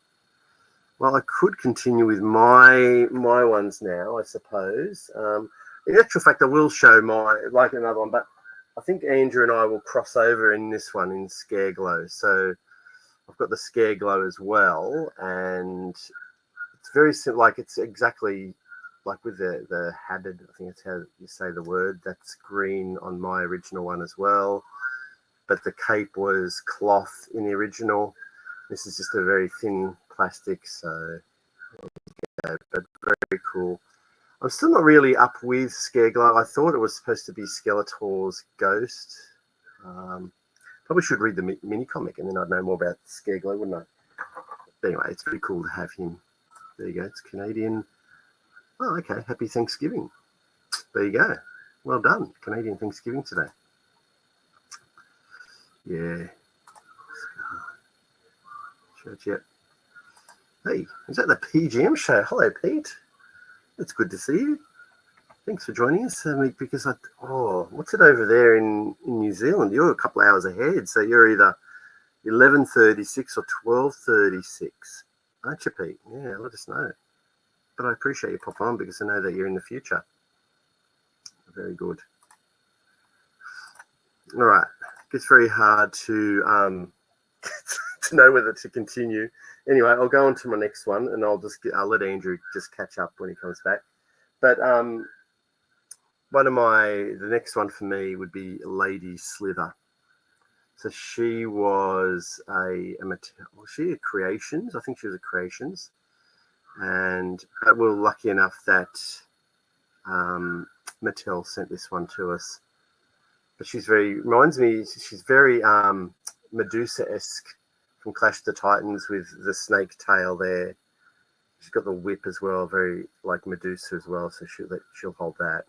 Well, I could continue with my ones now, I suppose. In actual fact, I will show another one, but I think Andrew and I will cross over in this one in Scare Glow. So I've got the Scare Glow as well, and it's very simple. Like it's exactly like with the habit, I think that's how you say the word, that's green on my original one as well. But the cape was cloth in the original. This is just a very thin plastic, so yeah, but very cool. I'm still not really up with Scareglow. I thought it was supposed to be Skeletor's ghost. Probably should read the mini comic and then I'd know more about Scareglow, wouldn't I? But anyway, it's pretty cool to have him. There you go. It's Canadian. Oh, okay. Happy Thanksgiving. There you go. Well done. Canadian Thanksgiving today. Yeah. Church, yep. Hey, is that the PGM show? Hello, Pete. It's good to see you. Thanks for joining us, because what's it over there in New Zealand? You're a couple of hours ahead, so you're either 11:36 or 12:36, aren't you, Pete? Yeah, let us know. But I appreciate you pop on because I know that you're in the future. Very good. All right, it gets very hard to to know whether to continue. Anyway, I'll go on to my next one, and I'll let Andrew just catch up when he comes back. But the next one for me would be Lady Slither. So she was she a Creations? I think she was a Creations, and we're lucky enough that Mattel sent this one to us. But she's very Medusa-esque from Clash of the Titans with the snake tail there. She's got the whip as well, very like Medusa as well. So she'll hold that.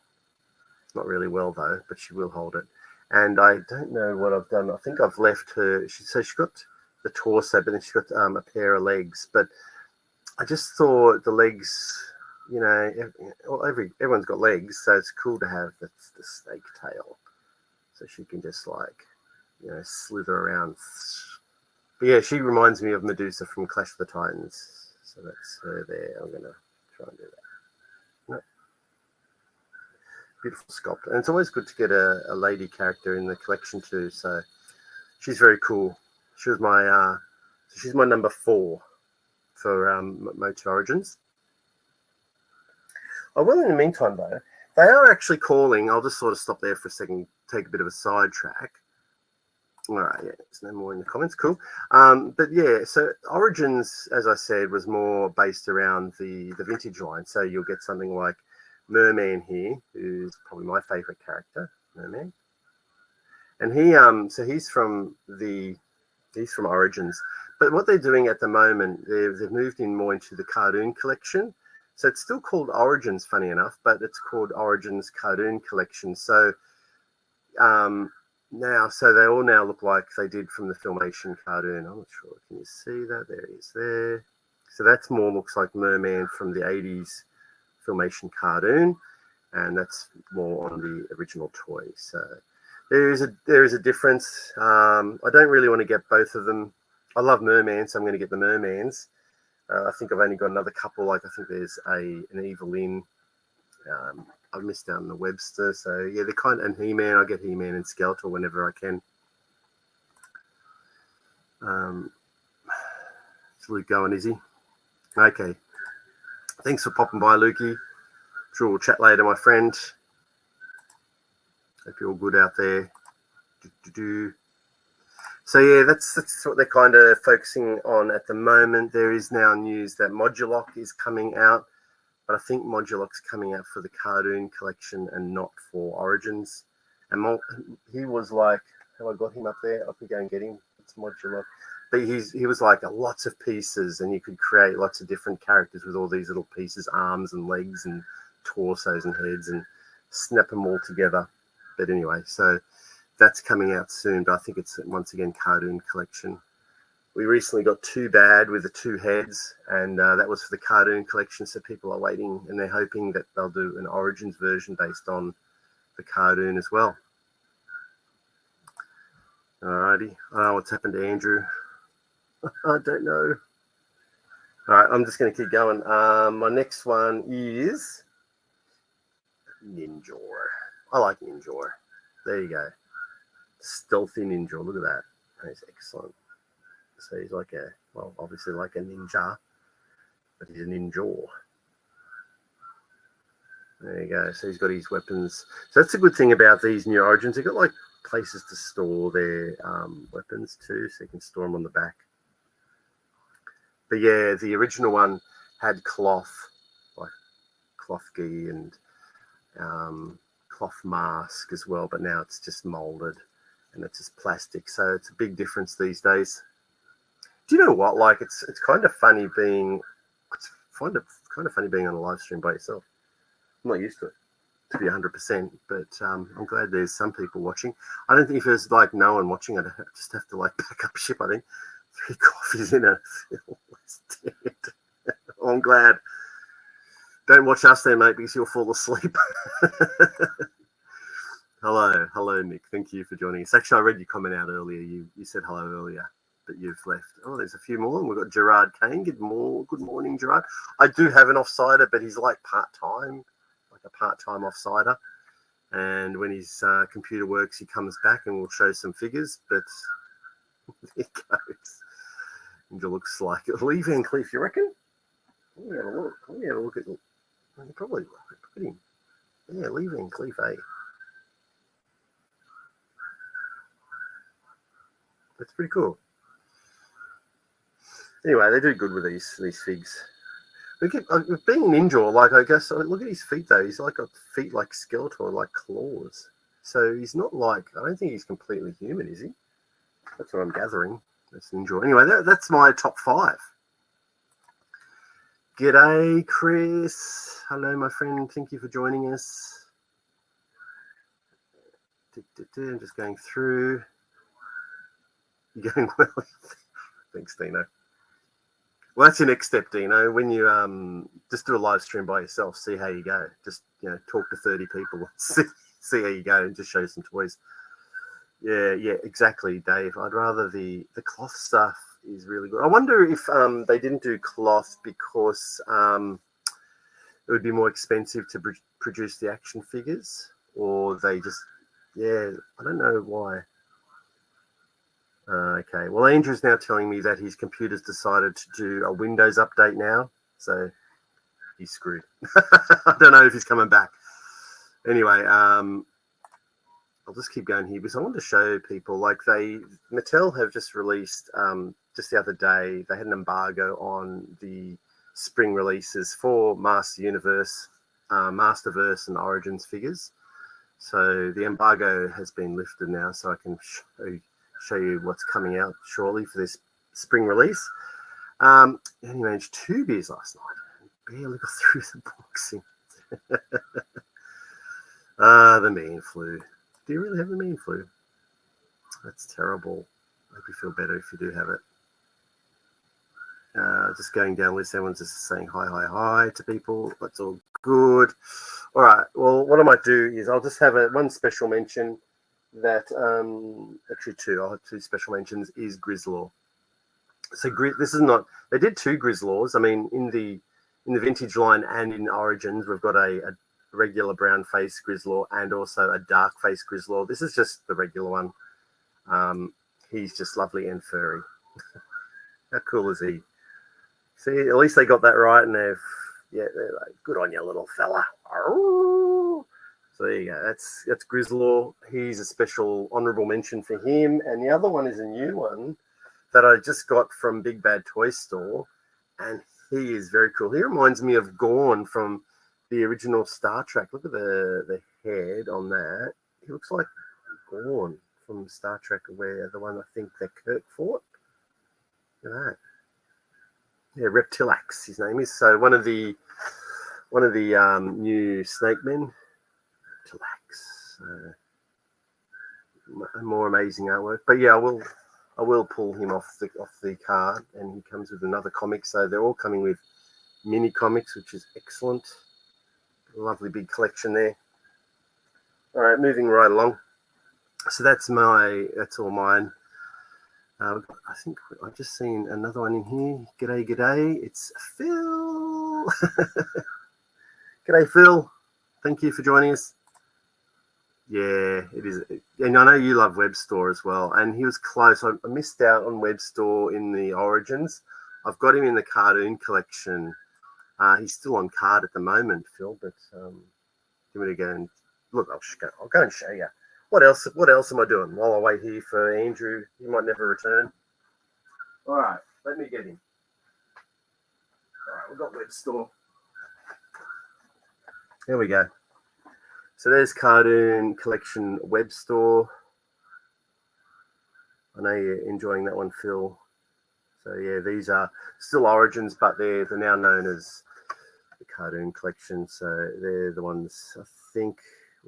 Not really well though, but she will hold it. And I don't know what I've done. I think I've left her. She's got the torso, but then she's got a pair of legs. But I just thought the legs, everyone's got legs, so it's cool to have the snake tail, so she can just slither around. But yeah, she reminds me of Medusa from Clash of the Titans. So that's her there. I'm gonna try and do that. No. Beautiful sculpt, and it's always good to get a lady character in the collection too. So she's very cool. She was she's my number 4 for MOTU Origins. Oh well, in the meantime though, they are actually calling. I'll just sort of stop there for a second, take a bit of a sidetrack. All right, yeah, there's no more in the comments. Cool. But yeah, so Origins, as I said, was more based around the vintage line. So you'll get something like Merman here, who's probably my favorite character, Merman. And he's from Origins. But what they're doing at the moment, they've moved in more into the cartoon collection. So it's still called Origins, funny enough, but it's called Origins Cartoon Collection. So so they all now look like they did from the Filmation cartoon. I'm not sure. Can you see that? There he is there. So that's more looks like Merman from the 80s Filmation cartoon, and that's more on the original toy. So there is a difference. I don't really want to get both of them. I love Merman, so I'm going to get the Mermans. I think I've only got another couple. Like I think there's an Evelyn. I've missed out on the Webster. So yeah, they're kind of, and He-Man. I get He-Man and Skeletor whenever I can. Is Luke going? Is he? Okay. Thanks for popping by, Lukey. Sure, we'll chat later, my friend. Hope you're all good out there. So yeah, that's what they're kind of focusing on at the moment. There is now news that Moduloc is coming out, but I think Moduloc's coming out for the cartoon collection and not for Origins. And he was like, have I got him up there? I could go and get him. It's Moduloc. But he was like lots of pieces, and you could create lots of different characters with all these little pieces, arms and legs and torsos and heads, and snap them all together. But anyway, so that's coming out soon, but I think it's once again cartoon collection. We recently got Too Bad with the 2 heads, and that was for the cartoon collection, so people are waiting and they're hoping that they'll do an Origins version based on the cartoon as well. Alrighty. Oh, what's happened to Andrew? I don't know. All right, I'm just going to keep going. My next one is Ninjor. I like Ninjor. There you go. Stealthy Ninjor. Look at that. That's excellent. So he's like obviously like a ninja, but he's a Ninjor. There you go. So he's got his weapons. So that's a good thing about these new Origins. They've got like places to store their weapons too, so you can store them on the back. But yeah, the original one had cloth, like cloth gi and cloth mask as well. But now it's just molded and it's just plastic. So it's a big difference these days. Do you know what? Like it's kind of funny being, kind of funny being on a live stream by yourself. I'm not used to it, to be 100%, but I'm glad there's some people watching. I don't think if there's like no one watching, I'd just have to like pack up ship. I think 3 coffees in a oh, I'm glad. Don't watch us then, mate, because you'll fall asleep. Hello, Nick. Thank you for joining us. Actually, I read your comment out earlier. You said hello earlier, but you've left. Oh, there's a few more. We've got Gerard Kane. Good morning, Gerard. I do have an offsider, but he's like part-time. A part-time offsider, and when his computer works, he comes back and we'll show some figures. But there he goes. And it looks like Lee Van Cleef. You reckon? Let me have a look. At probably look at him. Yeah, Lee Van Cleef. That's pretty cool. Anyway, they do good with these figs. Being ninja, like I guess, look at his feet though. He's like got feet like Skeletor, like claws. So he's not like, I don't think he's completely human, is he? That's what I'm gathering. That's ninja. Anyway, that's my top 5. G'day, Chris. Hello, my friend. Thank you for joining us. I'm just going through. You're going well. Thanks, Dino. Well, that's your next step, Dino. When you just do a live stream by yourself, see how you go. Just talk to 30 people, see how you go, and just show some toys. Yeah, exactly, Dave. I'd rather the cloth stuff is really good. I wonder if they didn't do cloth because it would be more expensive to produce the action figures, or they just I don't know why. Okay, well, Andrew's now telling me that his computer's decided to do a Windows update now, so he's screwed. I don't know if he's coming back. Anyway, I'll just keep going here because I want to show people, like Mattel have just released, just the other day, they had an embargo on the spring releases for Masterverse and Origins figures. So the embargo has been lifted now, so I can show you what's coming out shortly for this spring release. And he managed 2 beers last night. Barely got through the boxing. The man flu. Do you really have the man flu? That's terrible. I hope you feel better if you do have it. Just going down the list, everyone's just saying hi to people. That's all good. All right. Well, what I might do is I'll just have one special mention. That actually 2. I'll have 2 special mentions. Is Grizzlaw. So this is not. They did 2 Grizzlaws. I mean, in the vintage line and in Origins, we've got a regular brown face Grizzlaw and also a dark face Grizzlaw. This is just the regular one. He's just lovely and furry. How cool is he? See, at least they got that right, and they're like, good on you, little fella. Arr! So there you go. That's Grizzlaw. He's a special honourable mention for him. And the other one is a new one that I just got from Big Bad Toy Store. And he is very cool. He reminds me of Gorn from the original Star Trek. Look at the head on that. He looks like Gorn from Star Trek, where the one I think that Kirk fought. Look at that. Yeah, Reptilax, his name is. So one of the new Snake Men. More amazing artwork, but yeah, I will pull him off the card, and he comes with another comic. So they're all coming with mini comics, which is excellent. Lovely big collection there. All right, moving right along. So that's all mine. I think I've just seen another one in here. G'day. It's Phil. G'day, Phil. Thank you for joining us. Yeah, it is. And I know you love Web Store as well. And he was close. I missed out on Web Store in the Origins. I've got him in the cartoon collection. He's still on card at the moment, Phil. But Give me to go and look. I'll go and show you. What else? What else am I doing while I wait here for Andrew? He might never return. All right, let me get him. All right, we've got web store. There we go. So there's Cartoon Collection web store. I know you're enjoying that one, Phil. So yeah, these are still Origins, but they're now known as the Cartoon Collection. So they're the ones I think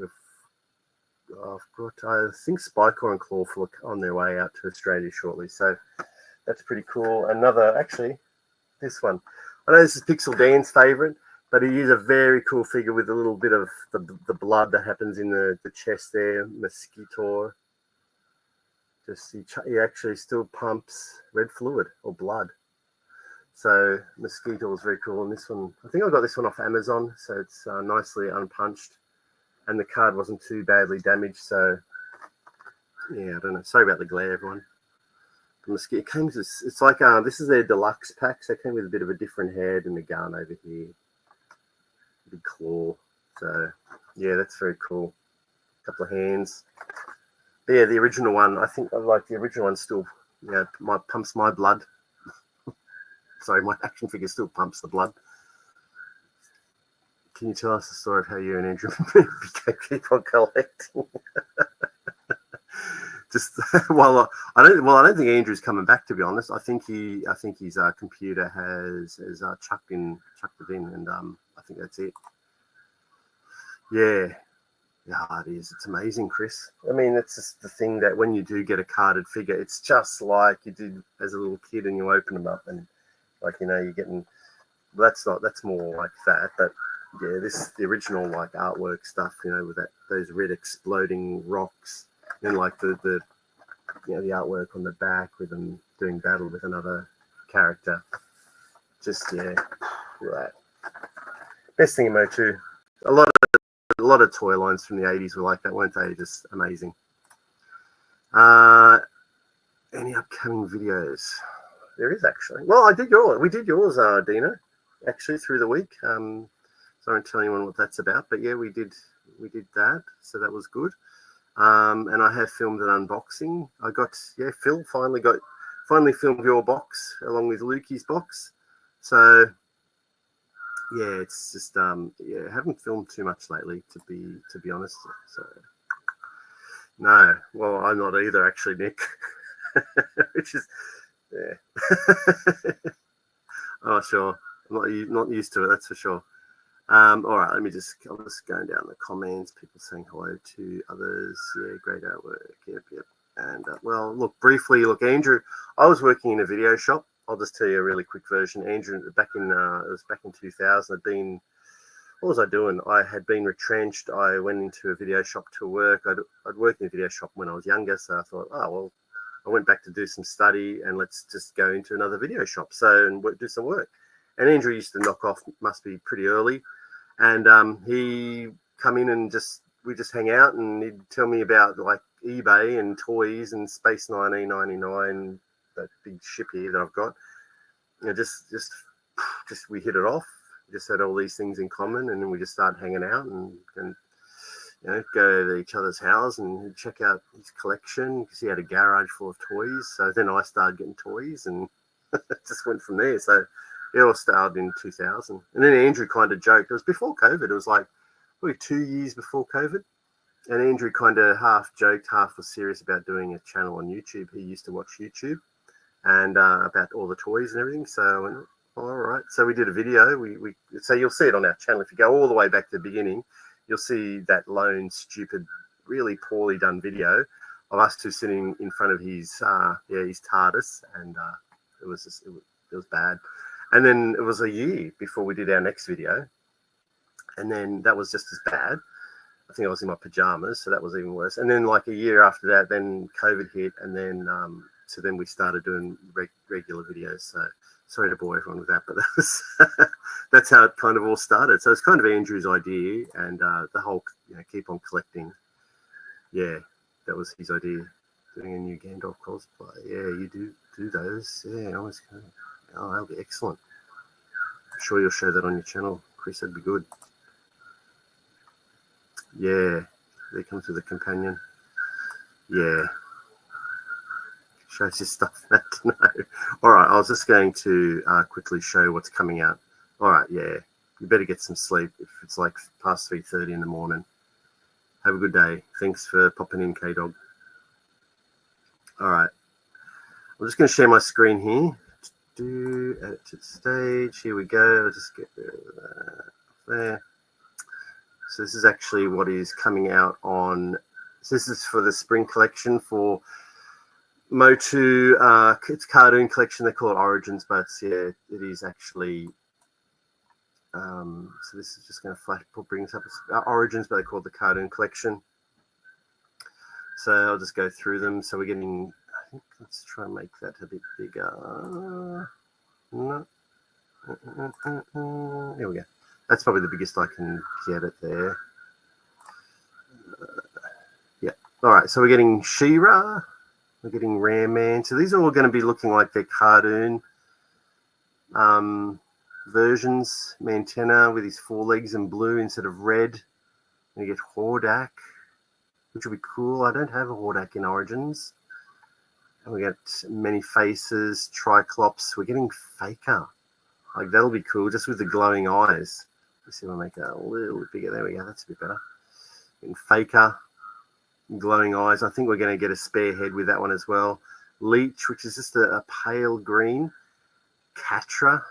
I think Spycore and Clawful are on their way out to Australia shortly. So that's pretty cool. Actually, this one. I know this is Pixel Dan's favorite, but he is a very cool figure with a little bit of the blood that happens in the chest there. Mosquito. He actually still pumps red fluid or blood. So Mosquito is very cool. And this one, I think I got this one off Amazon. So it's nicely unpunched. And the card wasn't too badly damaged. So yeah, I don't know. Sorry about the glare, everyone. The Mosquito came with this. It's like this is their deluxe pack. So it came with a bit of a different head and a gun over here. Big claw. So yeah, that's very cool. A couple of hands. But yeah, the original one, I think I like the original one still, pumps my blood. Sorry, my action figure still pumps the blood. Can you tell us the story of how you and Andrew keep on collecting? Just I don't think Andrew's coming back, to be honest. I think his computer has chucked it in, and I think that's it. Yeah. Yeah, it is. It's amazing, Chris. I mean, it's just the thing that when you do get a carded figure, it's just like you did as a little kid, and you open them up, and you're getting. That's more like that. But yeah, the original like artwork stuff, with those red exploding rocks, and like the artwork on the back with them doing battle with another character. Just right. Best thing in MOTU. A lot of toy lines from the 80s were like that, weren't they? Just amazing. Any upcoming videos? There is actually. Well, we did yours, Dino, actually through the week. So I won't tell anyone what that's about, but yeah, we did that. So that was good. And I have filmed an unboxing. Phil finally filmed your box along with Lukey's box. So yeah, it's just I haven't filmed too much lately, to be honest. So no, well, I'm not either, actually, Nick. Which is oh sure, I'm not used to it, that's for sure. All right, I'm just going down the comments. People saying hello to others. Yeah, great artwork. Yep. And briefly, Andrew, I was working in a video shop. I'll just tell you a really quick version. Andrew, it was back in 2000. What was I doing? I had been retrenched. I went into a video shop to work. I'd worked in a video shop when I was younger, so I thought, I went back to do some study, and let's just go into another video shop and do some work. And Andrew used to knock off, must be pretty early, and he come in and we just hang out, and he'd tell me about like eBay and toys and Space 1999. That big ship here that I've got, just we hit it off. We just had all these things in common, and then we just started hanging out and go to each other's house and check out his collection, because he had a garage full of toys. So then I started getting toys, and it just went from there. So it all started in 2000, and then Andrew kind of joked. It was before COVID. It was like probably 2 years before COVID. And Andrew kind of half joked, half was serious about doing a channel on YouTube. He used to watch YouTube, and about all the toys and everything. So I went, all right. So we did a video. So you'll see it on our channel. If you go all the way back to the beginning, you'll see that lone, stupid, really poorly done video of us two sitting in front of his TARDIS, and it was bad. And then it was a year before we did our next video, and then that was just as bad. I think I was in my pajamas, so that was even worse. And then like a year after that, then COVID hit, and then so then we started doing regular videos. So sorry to bore everyone with that, but that's how it kind of all started. So it's kind of Andrew's idea, and the whole keep on collecting. Yeah, that was his idea. Doing a new Gandalf cosplay. Yeah, you do those. Yeah, always kind of. Oh, that'll be excellent. I'm sure you'll show that on your channel, Chris. That'd be good. Yeah, there comes with a companion. Yeah. Shows you stuff that to know. All right, I was just going to quickly show what's coming out. All right, yeah. You better get some sleep if it's like past 3:30 in the morning. Have a good day. Thanks for popping in, K-Dog. All right. I'm just going to share my screen here. Edit to the stage. Here we go. I'll just get there. So this is actually what is coming out on. So this is for the spring collection for MOTU. It's cartoon collection. They call it Origins, but yeah, it is actually. So this is just going to flash. Bring us up as Origins, but they call it the cartoon collection. So I'll just go through them. So we're getting. I think let's try and make that a bit bigger. No. Here we go. That's probably the biggest I can get it there. Yeah. All right. So we're getting She-Ra. We're getting Ram Man. So these are all going to be looking like their cartoon versions. Mantenna with his 4 legs and blue instead of red. And you get Hordak, which will be cool. I don't have a Hordak in Origins. And we got many faces, Triclops. We're getting Faker. Like, that'll be cool, just with the glowing eyes. Let's see if I make that a little bit bigger. There we go. That's a bit better. Getting Faker, glowing eyes. I think we're going to get a spare head with that one as well. Leech, which is just a pale green. Catra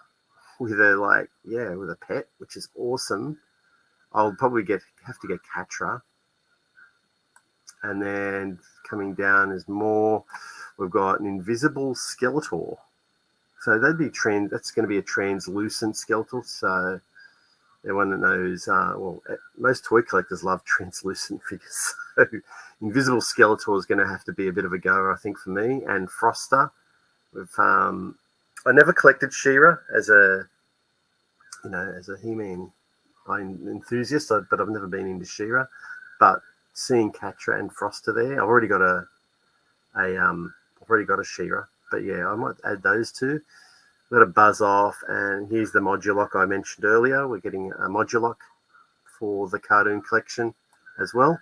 with a with a pet, which is awesome. I'll probably have to get Catra. And then coming down is more. We've got an invisible Skeletor. So that'd be that's going to be a translucent Skeletor. So everyone that knows, most toy collectors love translucent figures. So invisible Skeletor is going to have to be a bit of a goer, I think, for me. And Froster. I never collected She-Ra as a He-Man enthusiast, but I've never been into She-Ra. But seeing Catra and Froster there, I've already got a She-Ra, but yeah, I might add those two. We've got a Buzz Off, and here's the Modulock I mentioned earlier. We're getting a Modulock for the cartoon collection as well.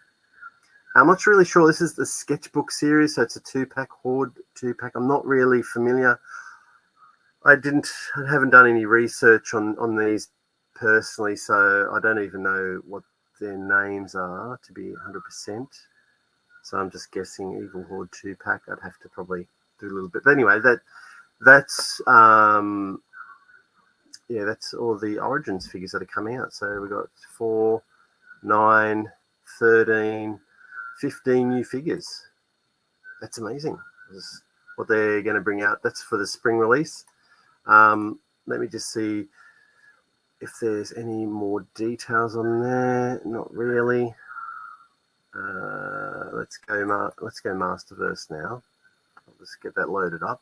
I'm not really sure. This is the sketchbook series, so it's a 2-pack Horde 2-pack. I'm not really familiar. I haven't done any research on these personally, so I don't even know what their names are to be 100%. So I'm just guessing Evil Horde 2-pack. I'd have to probably do a little bit. But anyway, that's all the Origins figures that are coming out. So we've got 4, 9, 13, 15 new figures. That's amazing. That's what they're going to bring out. That's for the spring release. Let me just see if there's any more details on there. Not really. Let's go Masterverse now. I'll just get that loaded up,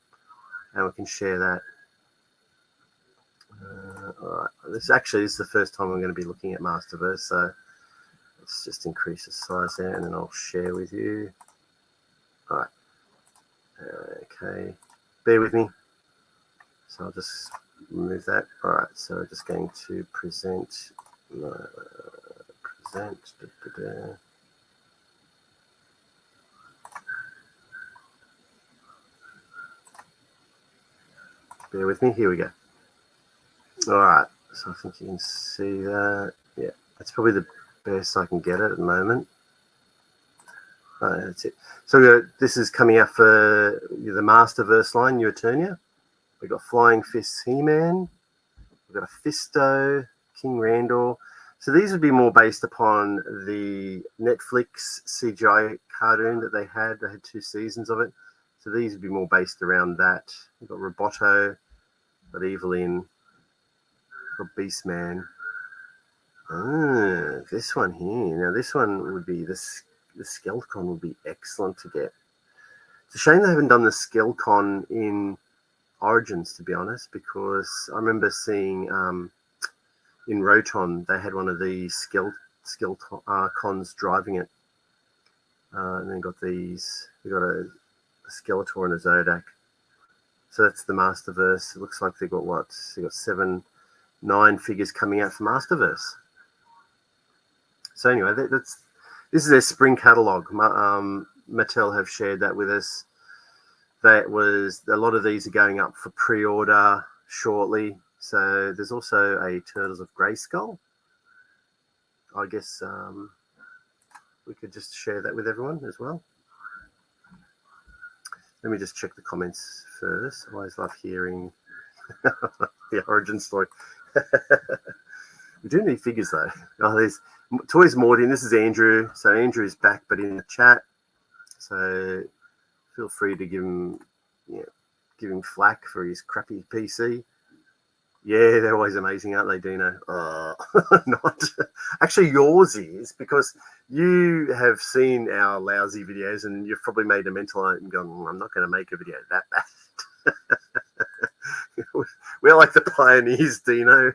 and we can share that. All right. This is the first time I'm going to be looking at Masterverse, so let's just increase the size there, and then I'll share with you. All right. Okay. Bear with me. So I'll just remove that. All right. So we're just going to present. Bear with me. Here we go. All right. So I think you can see that. Yeah, that's probably the best I can get it at the moment. All right, that's it. So this is coming out for the Masterverse line, New Eternia. We've got Flying Fists He-Man. We've got a Fisto, King Randor. So these would be more based upon the Netflix CGI cartoon that they had. They had 2 seasons of it. So these would be more based around that. We've got Roboto, got Evelyn, got Beastman. This one here. Now this one would be the Skelcon would be excellent to get. It's a shame they haven't done the Skelcon in Origins, to be honest, because I remember seeing in Roton they had one of the Skelcons driving it, and then got these. We got a Skeletor and a Zodak. So that's the Masterverse. It looks like they got what? They got 7, 9 figures coming out for Masterverse. So anyway, this is their spring catalogue. Mattel have shared that with us. That was a lot of these are going up for pre-order shortly. So there's also a Turtles of Grayskull. I guess we could just share that with everyone as well. Let me just check the comments first. I always love hearing the origin story. We do need figures though. Oh, there's Toys Morty, and this is Andrew. So Andrew is back, but in the chat. So feel free to give him flack for his crappy PC. Yeah, they're always amazing, aren't they, Dino? Not actually, yours is, because you have seen our lousy videos and you've probably made a mental note and gone, I'm not going to make a video that bad. We're like the pioneers, Dino.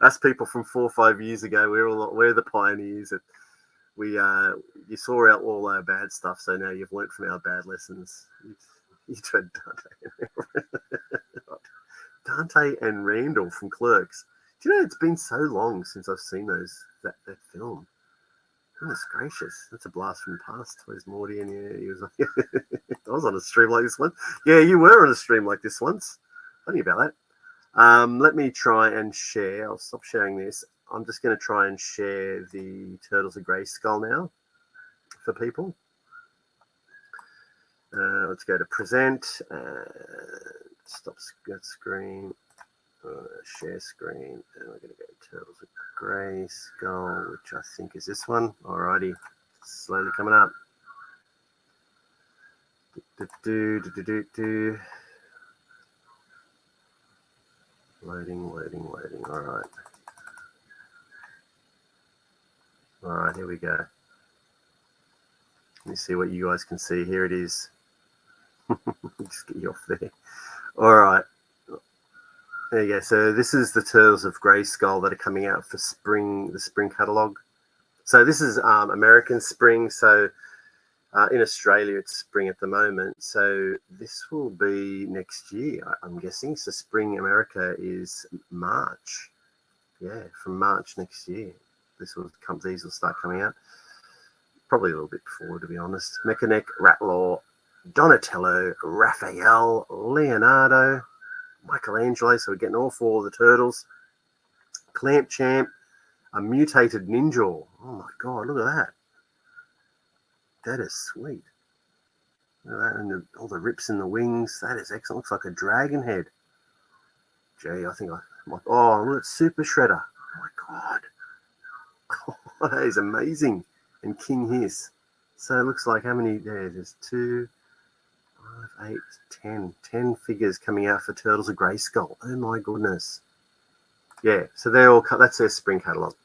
Us people from 4 or 5 years ago, we're the pioneers. You saw out all our bad stuff, so now you've learnt from our bad lessons. You tried Dante and Randall from Clerks. Do you know it's been so long since I've seen that film? Goodness gracious, that's a blast from the past. Where's Morty? And yeah, he was. I was on a stream like this one. Yeah, you were on a stream like this once. Funny about that. Let me try and share. I'll stop sharing this. I'm just going to try and share the Turtles of Grayskull now for people. Let's go to present. Stop screen. Share screen. And we're going to go to Turtles of Grayskull, which I think is this one. Alrighty. Slowly coming up. Loading. Alright. Alright, here we go. Let me see what you guys can see. Here it is. Just get you off there. Alright. There you go. So this is the Turtles of Grayskull that are coming out for the spring catalogue. So this is American spring. So in Australia, it's spring at the moment. So this will be next year, I'm guessing. So spring America is March. Yeah, from March next year. These will start coming out. Probably a little bit before, to be honest. Mechanic, Ratlaw, Donatello, Raphael, Leonardo, Michelangelo. So we're getting all 4 of the turtles. Clamp Champ, a mutated ninja. Oh my god, look at that. That is sweet. Look at that, and all the rips in the wings. That is excellent. Looks like a dragon head. Gee, I think oh, look at Super Shredder. Oh my god. Oh, that is amazing. And King Hiss. So it looks like how many there? There's 2, 5, 8, 10. 10 figures coming out for Turtles of Grayskull. Oh my goodness. Yeah, so they're all that's their spring catalogue.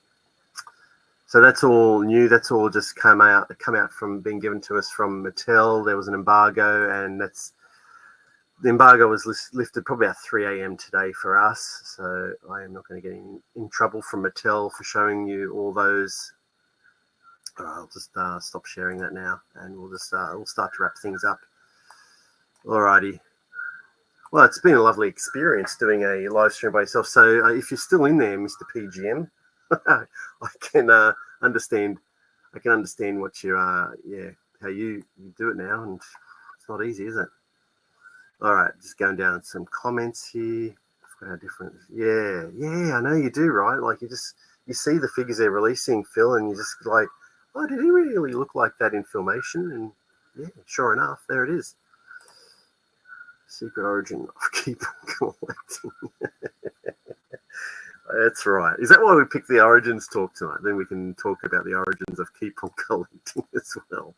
So that's all new. That's all just come out from being given to us from Mattel. There was an embargo, and the embargo was lifted probably at 3 a.m. today for us. So I am not going to get in trouble from Mattel for showing you all those. I'll just stop sharing that now, and we'll start to wrap things up. Alrighty. Well, it's been a lovely experience doing a live stream by yourself. So if you're still in there, Mr. PGM, I can understand. I can understand what you how you do it now, and it's not easy, is it? All right, just going down some comments here. How different? Yeah, I know you do, right? Like you see the figures they're releasing, Phil, and you just like, oh, did he really look like that in Filmation? And yeah, sure enough, there it is. Secret origin of Keep on Collecting. That's right. Is that why we picked the Origins talk tonight? Then we can talk about the origins of Keep on Collecting as well.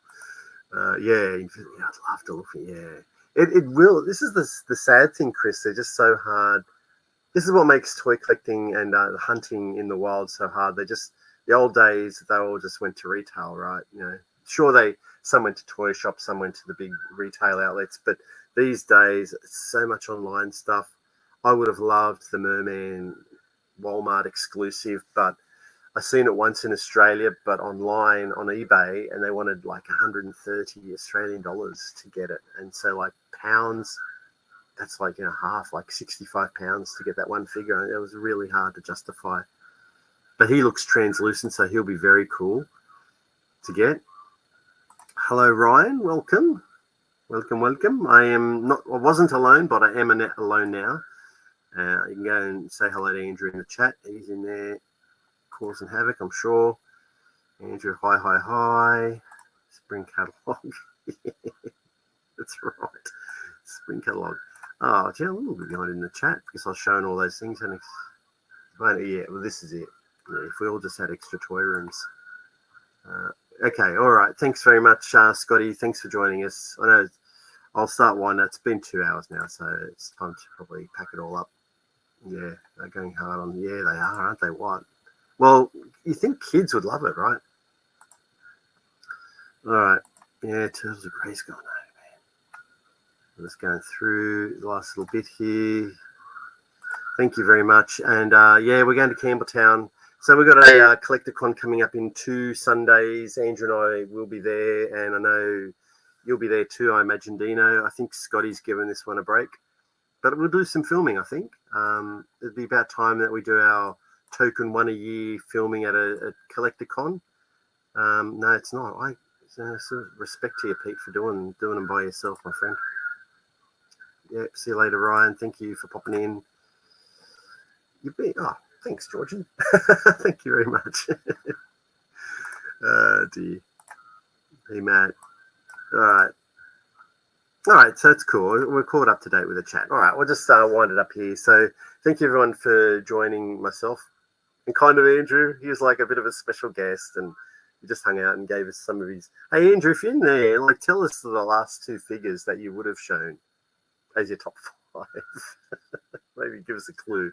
Yeah, I'd love to look at it will. This is the sad thing, Chris. They're just so hard. This is what makes toy collecting and hunting in the wild so hard. The old days, they all just went to retail, right? You know, sure, some went to toy shops, some went to the big retail outlets, but these days, it's so much online stuff. I would have loved the Merman Walmart exclusive, but I seen it once in Australia, but online on eBay, and they wanted like 130 Australian dollars to get it. And so like pounds, that's like half, like 65 pounds to get that one figure. And it was really hard to justify. But he looks translucent, so he'll be very cool to get. Hello, Ryan. Welcome. Welcome. I wasn't alone, but I am alone now. You can go and say hello to Andrew in the chat. He's in there causing havoc, I'm sure. Andrew, hi. Spring catalogue. That's right. Spring catalogue. Oh, gee, I'm a little bit behind in the chat because I was showing all those things. And yeah, well, this is it. Yeah, if we all just had extra toy rooms. Okay, all right. Thanks very much, Scotty. Thanks for joining us. I know I'll start one. It's been 2 hours now, so it's time to probably pack it all up. Yeah, they're going hard on. Yeah, they are, aren't they? What? Well, you think kids would love it, right? All right. Yeah, Turtles of Grey's gone. I'm just going through the last little bit here. Thank you very much. And yeah, we're going to Campbelltown. So we've got a Collector-Con coming up in 2 Sundays. Andrew and I will be there, and I know you'll be there too, I imagine, Dino. I think Scotty's given this one a break. But we'll do some filming, I think. It'd be about time that we do our token 1 a year filming at a Collector-Con. No, it's not. I sort of respect to you, Pete, for doing them by yourself, my friend. Yeah, see you later, Ryan. Thank you for popping in. Thanks, Georgie. Thank you very much. Dear. Hey, Matt. All right, so it's cool. We're caught up to date with the chat. All right, we'll just wind it up here. So thank you, everyone, for joining myself. And kind of Andrew, he was like a bit of a special guest, and he just hung out and gave us some of his... Hey, Andrew, if you're in there, like, tell us the last 2 figures that you would have shown as your top 5. Maybe give us a clue.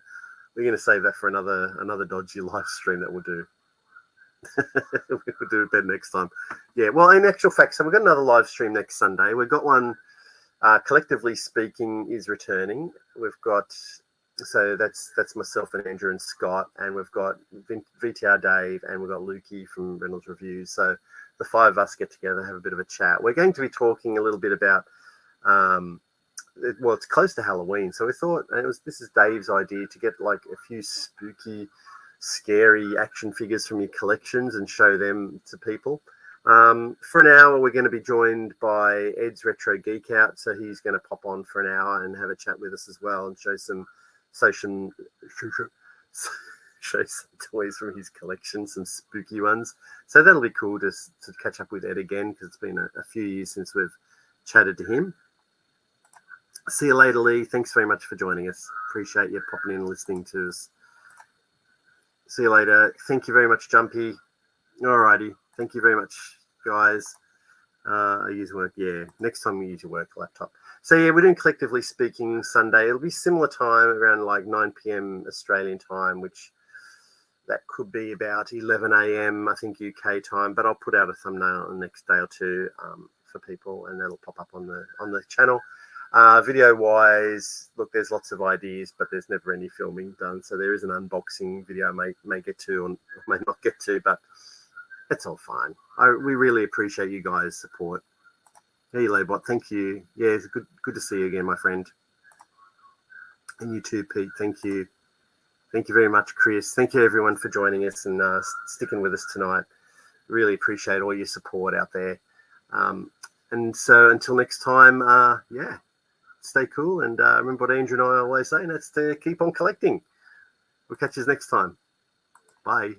We're going to save that for another dodgy live stream that we'll do. We'll do it better next time. Yeah, well, in actual fact, so we've got another live stream next Sunday. We've got one, Collectively Speaking is returning. We've got, so that's myself and Andrew and Scott, and we've got VTR Dave, and we've got Lukey from Reynolds Reviews. So the 5 of us get together, have a bit of a chat. We're going to be talking a little bit about... well, it's close to Halloween, so we thought, and this is Dave's idea, to get like a few spooky, scary action figures from your collections and show them to people. For an hour, we're going to be joined by Ed's Retro Geek Out, so he's going to pop on for an hour and have a chat with us as well and show some toys from his collection, some spooky ones. So that'll be cool to catch up with Ed again, because it's been a few years since we've chatted to him. See you later, Lee. Thanks very much for joining us. Appreciate you popping in and listening to us. See you later. Thank you very much, Jumpy. Alrighty. Thank you very much, guys. I use work. Yeah, next time you use your work laptop. So yeah, we're doing Collectively Speaking Sunday. It'll be similar time, around like 9 p.m. Australian time, which that could be about 11 a.m. I think UK time. But I'll put out a thumbnail the next day or two for people, and that'll pop up on the channel. Video wise, look, there's lots of ideas, but there's never any filming done. So there is an unboxing video I may get to or may not get to, but it's all fine. We really appreciate you guys' support. Hey, Laybot, thank you. Yeah, it's good to see you again, my friend. And you too, Pete. Thank you. Thank you very much, Chris. Thank you, everyone, for joining us and sticking with us tonight. Really appreciate all your support out there. And so until next time, yeah. Stay cool, and remember what Andrew and I always say, and that's to keep on collecting. We'll catch you next time. Bye.